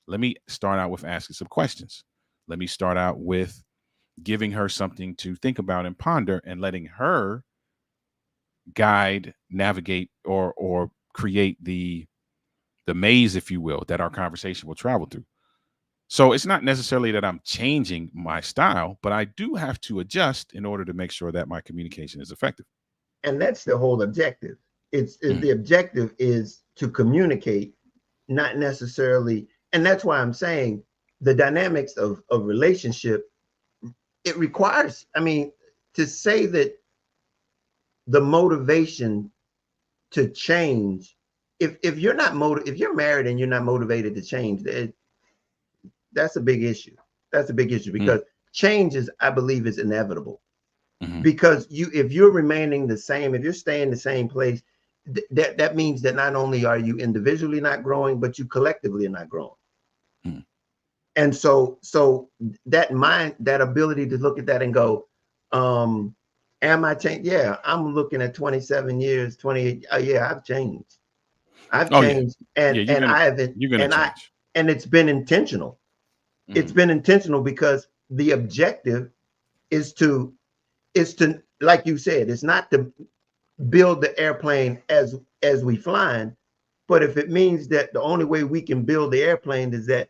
Let me start out with asking some questions. Let me start out with giving her something to think about and ponder, and letting her guide, navigate, or create the maze, if you will, that our conversation will travel through. So it's not necessarily that I'm changing my style, but I do have to adjust in order to make sure that my communication is effective. And that's the whole objective. Mm, The objective is to communicate, not necessarily. And that's why I'm saying the dynamics of relationship, it requires, I mean, to say that the motivation to change, if you're not if you're married and you're not motivated to change, that's a big issue. That's a big issue mm, because change is, I believe, is inevitable. mhm. Because if you're remaining the same, if you're staying the same place, that means that not only are you individually not growing, but you collectively are not growing. Mm. And so that ability to look at that and go, um, Am I changed? Yeah, I'm looking at 27 years, 28. Yeah, I've changed. I've Oh yeah, changed, yeah. and I haven't, You're gonna and change. it's been intentional. It's Hmm. been intentional because the objective is to like you said, it's not to build the airplane as we flying, but if it means that the only way we can build the airplane is that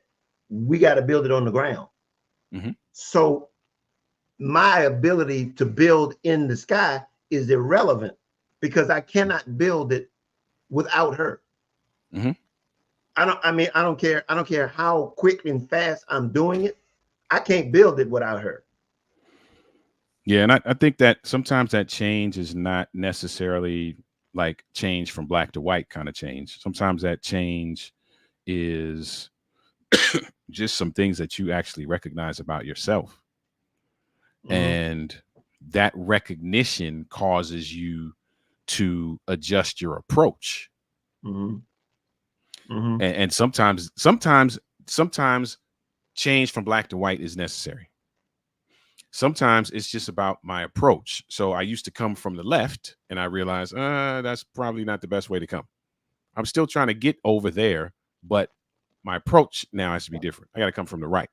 we got to build it on the ground. Hmm. So my ability to build in the sky is irrelevant because I cannot build it without her. Hmm. I don't care. I don't care how quick and fast I'm doing it. I can't build it without her. Yeah, and I think that sometimes that change is not necessarily like change from black to white kind of change. Sometimes that change is just some things that you actually recognize about yourself. Mm-hmm. And that recognition causes you to adjust your approach. Mm-hmm. Mm-hmm. And sometimes change from black to white is necessary. Sometimes it's just about my approach. So I used to come from the left and I realized that's probably not the best way to come. I'm still trying to get over there, but my approach now has to be different. I got to come from the right.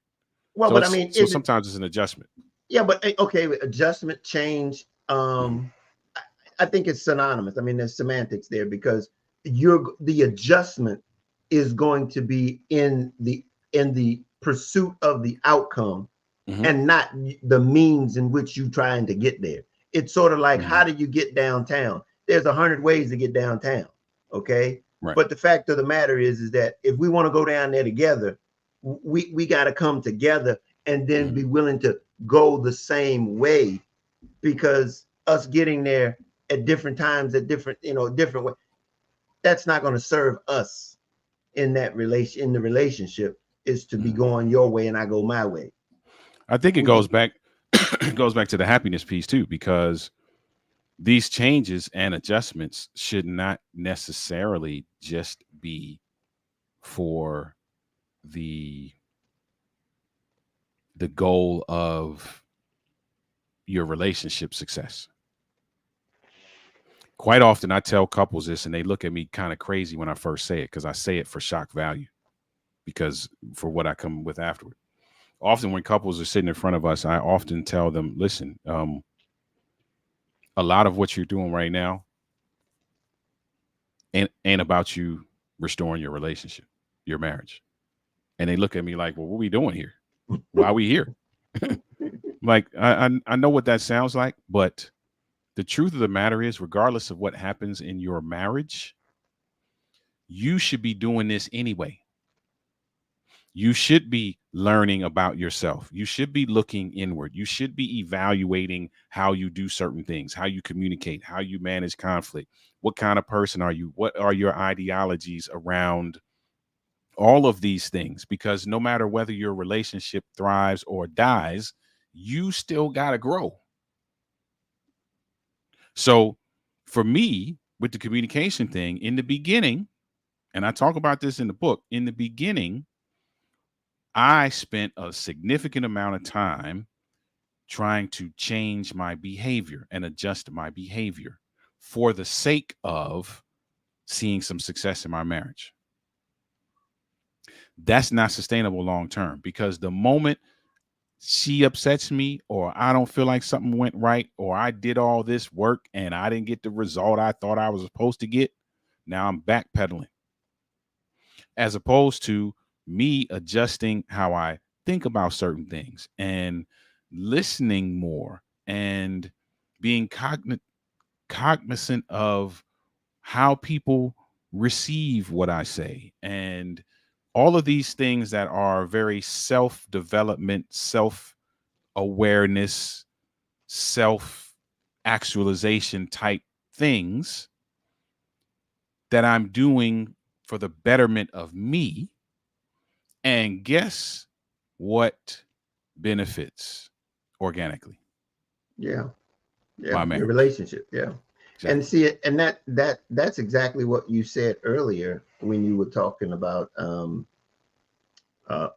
Well, So but I it's mean, so is it? sometimes it's an adjustment. Yeah, but okay, adjustment, change. I, I think it's synonymous. I mean, there's semantics there because the adjustment is going to be in the pursuit of the outcome Hmm. and not the means in which you're trying to get there. It's sort of like, how Hmm. do you get downtown? There's 100 ways to get downtown. Okay. Right. But the fact of the matter is that if we want to go down there together, we got to come together and then Hmm. be willing to go the same way because us getting there at different times, at different, different way, that's not going to serve us in that relation, in the relationship is to be Hmm. going your way and I go my way. I think it We, goes back it goes back to the happiness piece too, because these changes and adjustments should not necessarily just be for the the goal of your relationship success. Quite often I tell couples this and they look at me kind of crazy when I first say it because I say it for shock value because for what I come with afterward. Often when couples are sitting in front of us, I often tell them, listen, a lot of what you're doing right now ain't about you restoring your relationship, your marriage. And they look at me like, well, what are we doing here? Why are we here? Like, I know what that sounds like, but the truth of the matter is, regardless of what happens in your marriage, you should be doing this anyway. You should be learning about yourself. You should be looking inward. You should be evaluating how you do certain things, how you communicate, how you manage conflict. What kind of person are you? What are your ideologies around all of these things? Because no matter whether your relationship thrives or dies, you still got to grow. So for me, with the communication thing in the beginning, and I talk about this in the book, in the beginning, I spent a significant amount of time trying to change my behavior and adjust my behavior for the sake of seeing some success in my marriage. That's not sustainable long term because the moment she upsets me or I don't feel like something went right or I did all this work and I didn't get the result I thought I was supposed to get, now I'm backpedaling. As opposed to me adjusting how I think about certain things and listening more and being cognizant of how people receive what I say and all of these things that are very self development, self awareness, self actualization type things that I'm doing for the betterment of me. And guess what benefits organically? yeah, My yeah, your marriage. relationship, yeah. And Exactly. see it, and that's exactly what you said earlier when you were talking about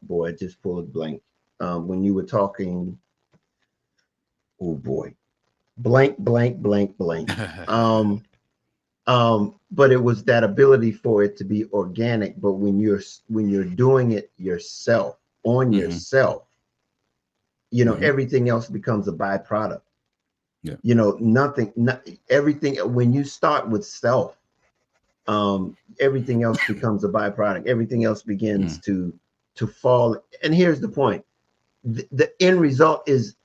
boy, I just pulled a blank. When you were talking, oh boy. blank, blank, blank, blank. But it was that ability for it to be organic. But when you're doing it yourself, on Hmm. yourself, Hmm. everything else becomes a byproduct. Yeah. Nothing, everything. When you start with self, everything else becomes a byproduct. Everything else begins Hmm. to fall. And here's the point: the end result is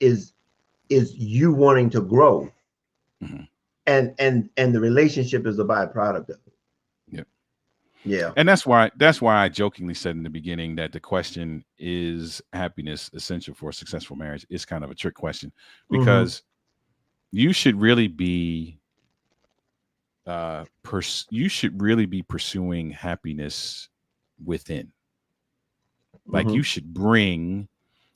you wanting to grow, Hmm. and the relationship is a byproduct of it. Yeah. Yeah. And that's why I jokingly said in the beginning that the question is happiness essential for a successful marriage is kind of a trick question Mm-hmm. because you should really be you should really be pursuing happiness within. Like Mm-hmm. you should bring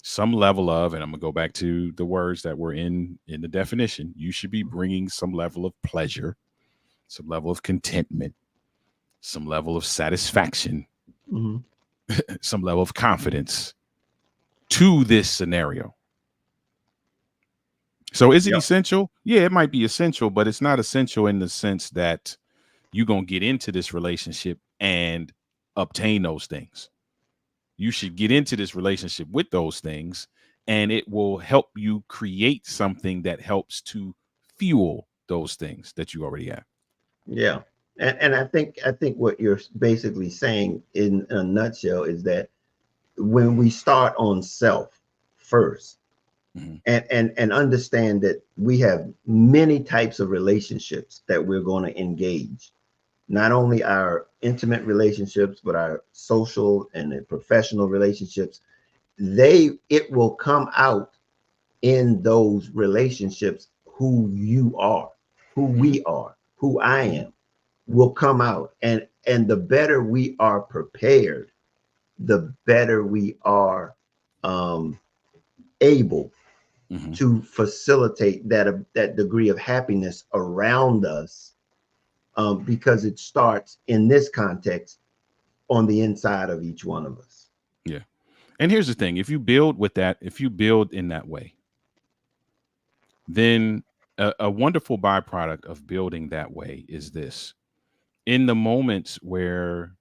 some level of, and I'm gonna go back to the words that were in the definition. You should be bringing some level of pleasure, some level of contentment, some level of satisfaction, Mm-hmm. some level of confidence to this scenario. So is it Yep. essential? Yeah, it might be essential, but it's not essential in the sense that you're going to get into this relationship and obtain those things. You should get into this relationship with those things, and it will help you create something that helps to fuel those things that you already have. Yeah. And I think what you're basically saying in a nutshell is that when we start on self first, Hmm. and understand that we have many types of relationships that we're going to engage, not only our intimate relationships but our social and professional relationships. It will come out in those relationships who you are, who Hmm. we are, who I Hmm. am, will come out. And the better we are prepared, the better we are um, able Hmm. to facilitate that degree of happiness around us, because it starts in this context on the inside of each one of us. Yeah. And here's the thing: if you build with that, if you build in that way, then a wonderful byproduct of building that way is this: in the moments where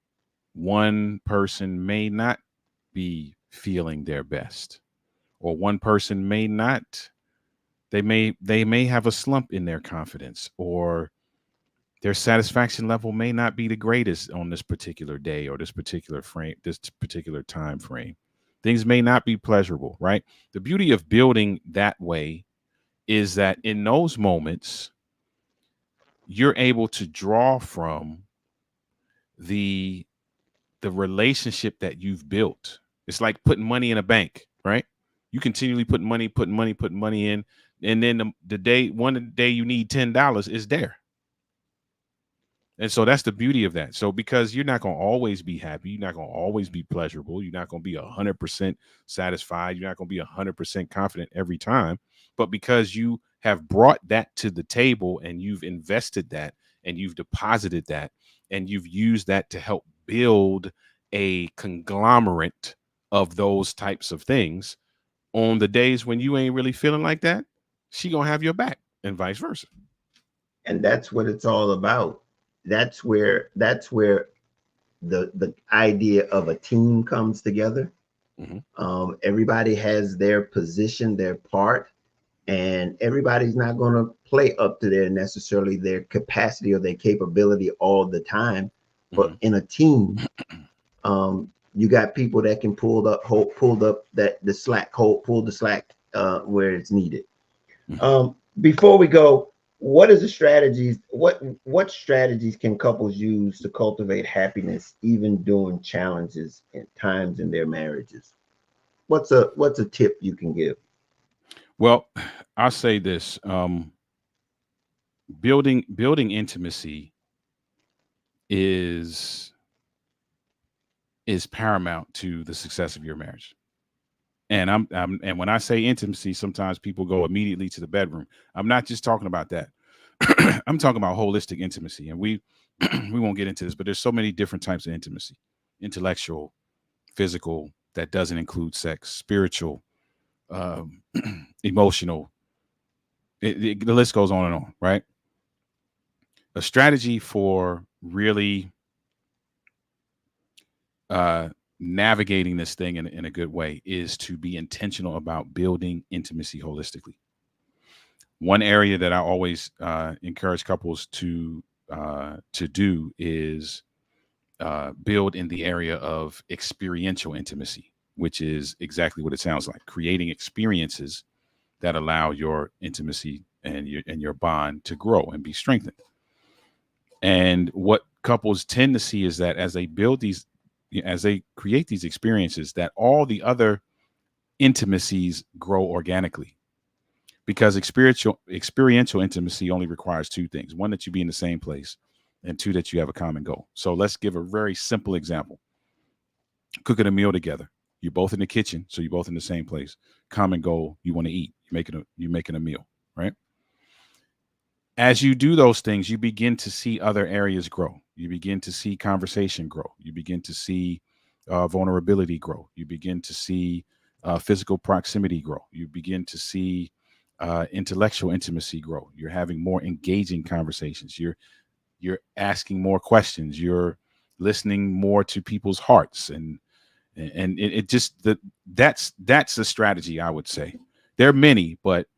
one person may not be feeling their best, or one person may not, they may have a slump in their confidence, or their satisfaction level may not be the greatest on this particular day or this particular time frame. Things may not be pleasurable, right? The beauty of building that way is that in those moments you're able to draw from the the relationship that you've built. It's like putting money in a bank, right? You continually put money in, and then the day one day you need $10 is there. And so that's the beauty of that. So because you're not going to always be happy, you're not going to always be pleasurable, you're not going to be 100% satisfied, you're not going to be 100% confident every time, but because you have brought that to the table and you've invested that and you've deposited that and you've used that to help build a conglomerate of those types of things, on the days when you ain't really feeling like that, she going to have your back and vice versa. And that's what it's all about. That's where the idea of a team comes together. Hmm. Everybody has their position, their part, and everybody's not going to play up to their capacity or their capability all the time. But Hmm. in a team, you got people that can pulled up that the slack, pull the slack where it's needed. Hmm. Before we go, what is the strategies? What strategies can couples use to cultivate happiness even during challenges and times in their marriages? What's a tip you can give? Well, I'll say this: building intimacy is is paramount to the success of your marriage. And and when I say intimacy, sometimes people go immediately to the bedroom. I'm not just talking about that. I'm talking about holistic intimacy, and we we won't get into this, but there's so many different types of intimacy: intellectual, physical, that doesn't include sex, spiritual, um, emotional, The list goes on and on, right? A strategy for really uh, navigating this thing in a good way is to be intentional about building intimacy holistically. One area that I always encourage couples to do is build in the area of experiential intimacy, which is exactly what it sounds like: creating experiences that allow your intimacy and your bond to grow and be strengthened. And what couples tend to see is that as they create these experiences, that all the other intimacies grow organically, because experiential intimacy only requires two things: one, that you be in the same place, and two, that you have a common goal. So let's give a very simple example: cooking a meal together. You're both in the kitchen, so you're both in the same place. Common goal: you want to eat. You're making a meal, right? As you do those things, you begin to see other areas grow. You begin to see conversation grow. You begin to see vulnerability grow. You begin to see physical proximity grow. You begin to see intellectual intimacy grow. You're having more engaging conversations. You're asking more questions. You're listening more to people's hearts, and it just that's a strategy, I would say. There are many, but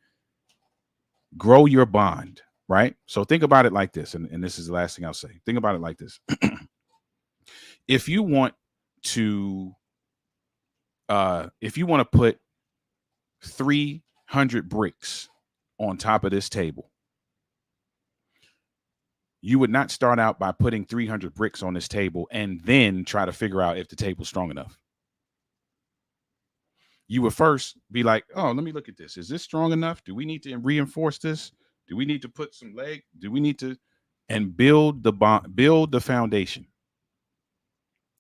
grow your bond, right? So think about it like this, and this is the last thing I'll say. Think about it like this. If you want to put 300 bricks on top of this table, you would not start out by putting 300 bricks on this table and then try to figure out if the table's strong enough. You would first be like, oh, let me look at this. Is this strong enough? Do we need to reinforce this? Do we need to put some leg? Do we need to, and build the bond, build the foundation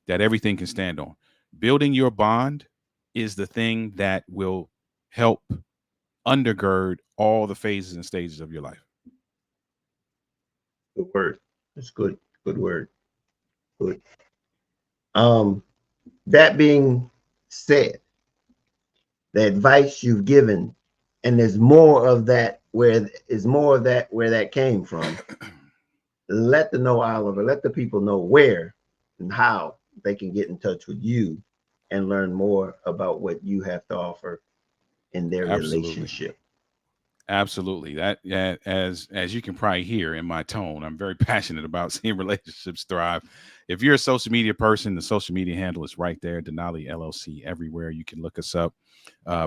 that everything can stand on? Building your bond is the thing that will help undergird all the phases and stages of your life. Good word. That's good. Good word. Good. Um, that being said, the advice you've given, and there's more of that where that came from. Let the know, Oliver, let the people know where and how they can get in touch with you and learn more about what you have to offer in their Absolutely. relationship. Absolutely. That, yeah, as you can probably hear in my tone, I'm very passionate about seeing relationships thrive. If you're a social media person, the social media handle is right there, Denali LLC, everywhere. You can look us up.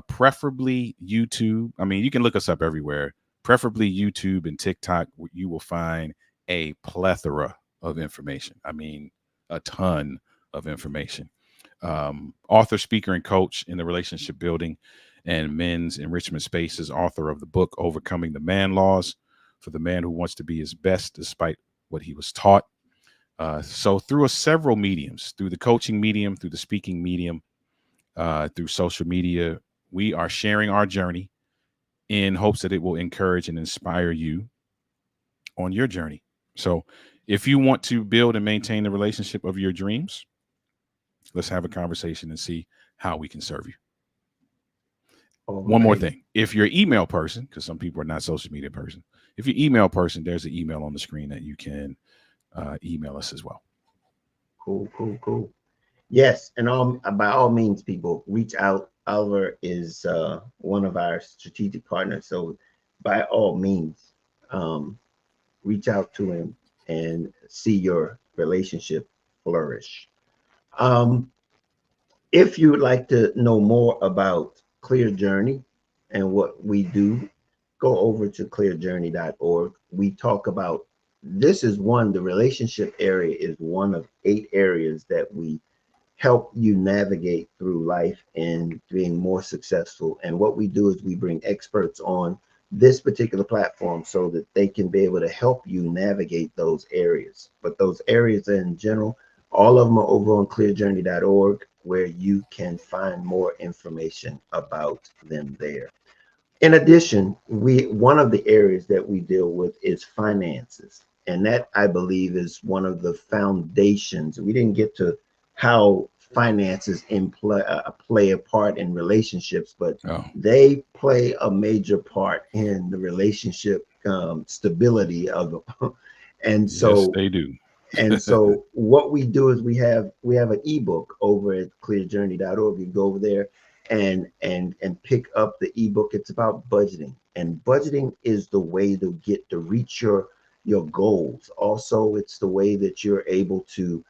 Preferably YouTube. I mean, you can look us up everywhere. Preferably YouTube and TikTok. You will find a plethora of information. I mean, a ton of information. Author, speaker, and coach in the relationship building and men's enrichment spaces, author of the book Overcoming the Man Laws for the Man Who Wants to Be His Best Despite What He Was Taught. So through several mediums, through the coaching medium, through the speaking medium, through social media, we are sharing our journey in hopes that it will encourage and inspire you on your journey. So if you want to build and maintain the relationship of your dreams, let's have a conversation and see how we can serve you. All One more righty. thing. If you're an email person, because some people are not social media person, if you're an email person, there's an email on the screen that you can email us as well. Cool, cool, cool. Yes, and by all means, people reach out. Oliver is one of our strategic partners, so by all means, um, reach out to him and see your relationship flourish. Um, if you would like to know more about Clear Journey and what we do, go over to clearjourney.org. We talk about this is one, the relationship area is one of 8 areas that we help you navigate through life and being more successful. And what we do is we bring experts on this particular platform so that they can be able to help you navigate those areas. But those areas in general, all of them are over on clearjourney.org, where you can find more information about them there. In addition, one of the areas that we deal with is finances. And that, I believe, is one of the foundations. We didn't get to how finances in play a part in relationships, but Oh, they play a major part in the relationship stability of them. and yes, so they do. and so what we do is we have an ebook over at clearjourney.org. You go over there and pick up the ebook. It's about budgeting. And budgeting is the way to reach your goals. Also, it's the way that you're able to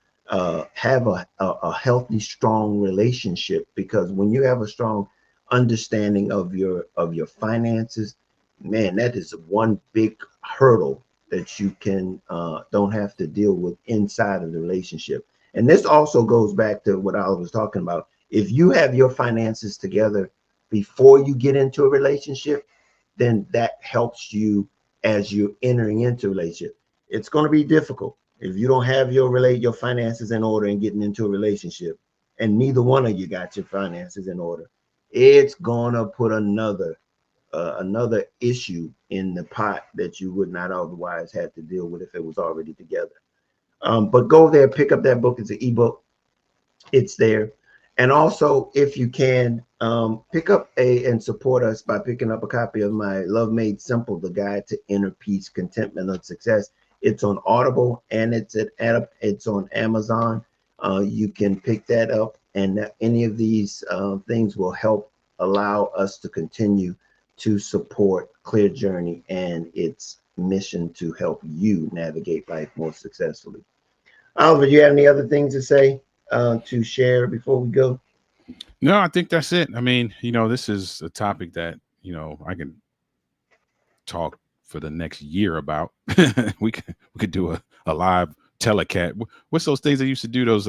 have a healthy, strong relationship, because when you have a strong understanding of your finances, man, that is one big hurdle that you can don't have to deal with inside of the relationship. And this also goes back to what I was talking about. If you have your finances together before you get into a relationship, then that helps you as you're entering into a relationship. It's going to be difficult if you don't have your finances in order and getting into a relationship, and neither one of you got your finances in order. It's gonna put another issue in the pot that you would not otherwise have to deal with if it was already together. But go there, pick up that book. It's an ebook. It's there. And also, if you can, pick up and support us by picking up a copy of my Love Made Simple, the Guide to Inner Peace, Contentment, and Success. It's on Audible and it's on Amazon. You can pick that up, and any of these things will help allow us to continue to support Clear Journey and its mission to help you navigate life more successfully. Oliver, do you have any other things to say, to share before we go? No, I think that's it. I mean, this is a topic that, I can talk for the next year about. we could do a live telecast. What's those things they used to do? Those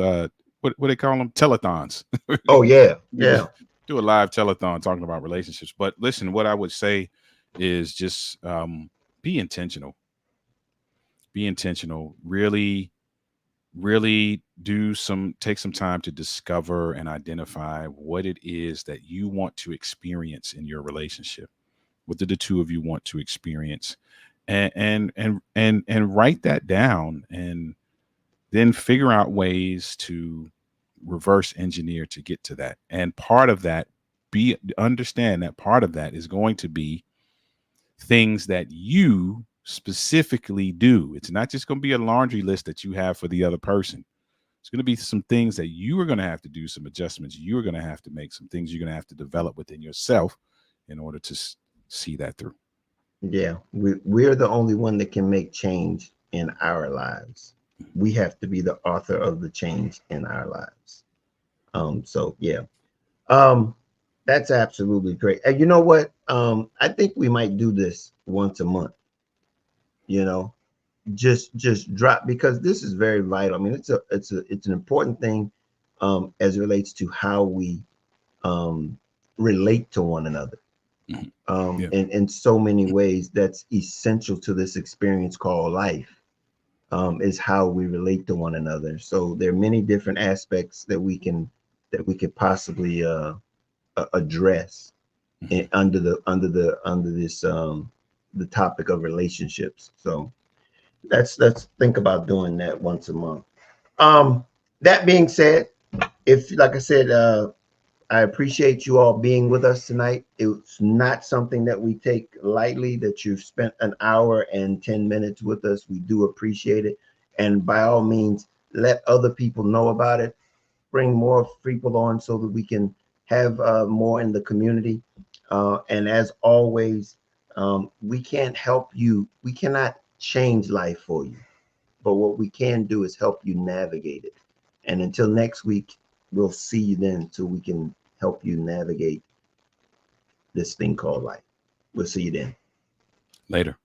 what they call them? Telethons. Oh yeah, We could yeah, do a live telethon talking about relationships. But listen, what I would say is just be intentional. Be intentional. Really, really take some time to discover and identify what it is that you want to experience in your relationship. What do the two of you want to experience? And write that down, and then figure out ways to reverse engineer to get to that. And part of that, be understand that part of that is going to be things that you specifically do. It's not just going to be a laundry list that you have for the other person. It's going to be some things that you are going to have to do, some adjustments you're going to have to make, some things you're going to have to develop within yourself in order to see that through. yeah. We're the only one that can make change in our lives. We have to be the author of the change in our lives. So yeah. Um, that's absolutely great. And you know what? I think we might do this once a month, you know, just drop, because this is very vital. I mean, it's an important thing as it relates to how we relate to one another. Mhm. Yeah. In so many ways, that's essential to this experience called life, is how we relate to one another. So there are many different aspects that we could possibly address Mhm. under this the topic of relationships. So let's think about doing that once a month. Um, that being said, if like I said, I appreciate you all being with us tonight. It's not something that we take lightly that you've spent an hour and 10 minutes with us. We do appreciate it. And by all means, let other people know about it. Bring more people on so that we can have more in the community. And as always, we can't help you. We cannot change life for you. But what we can do is help you navigate it. And until next week, we'll see you then so we can help you navigate this thing called life. We'll see you then. Later.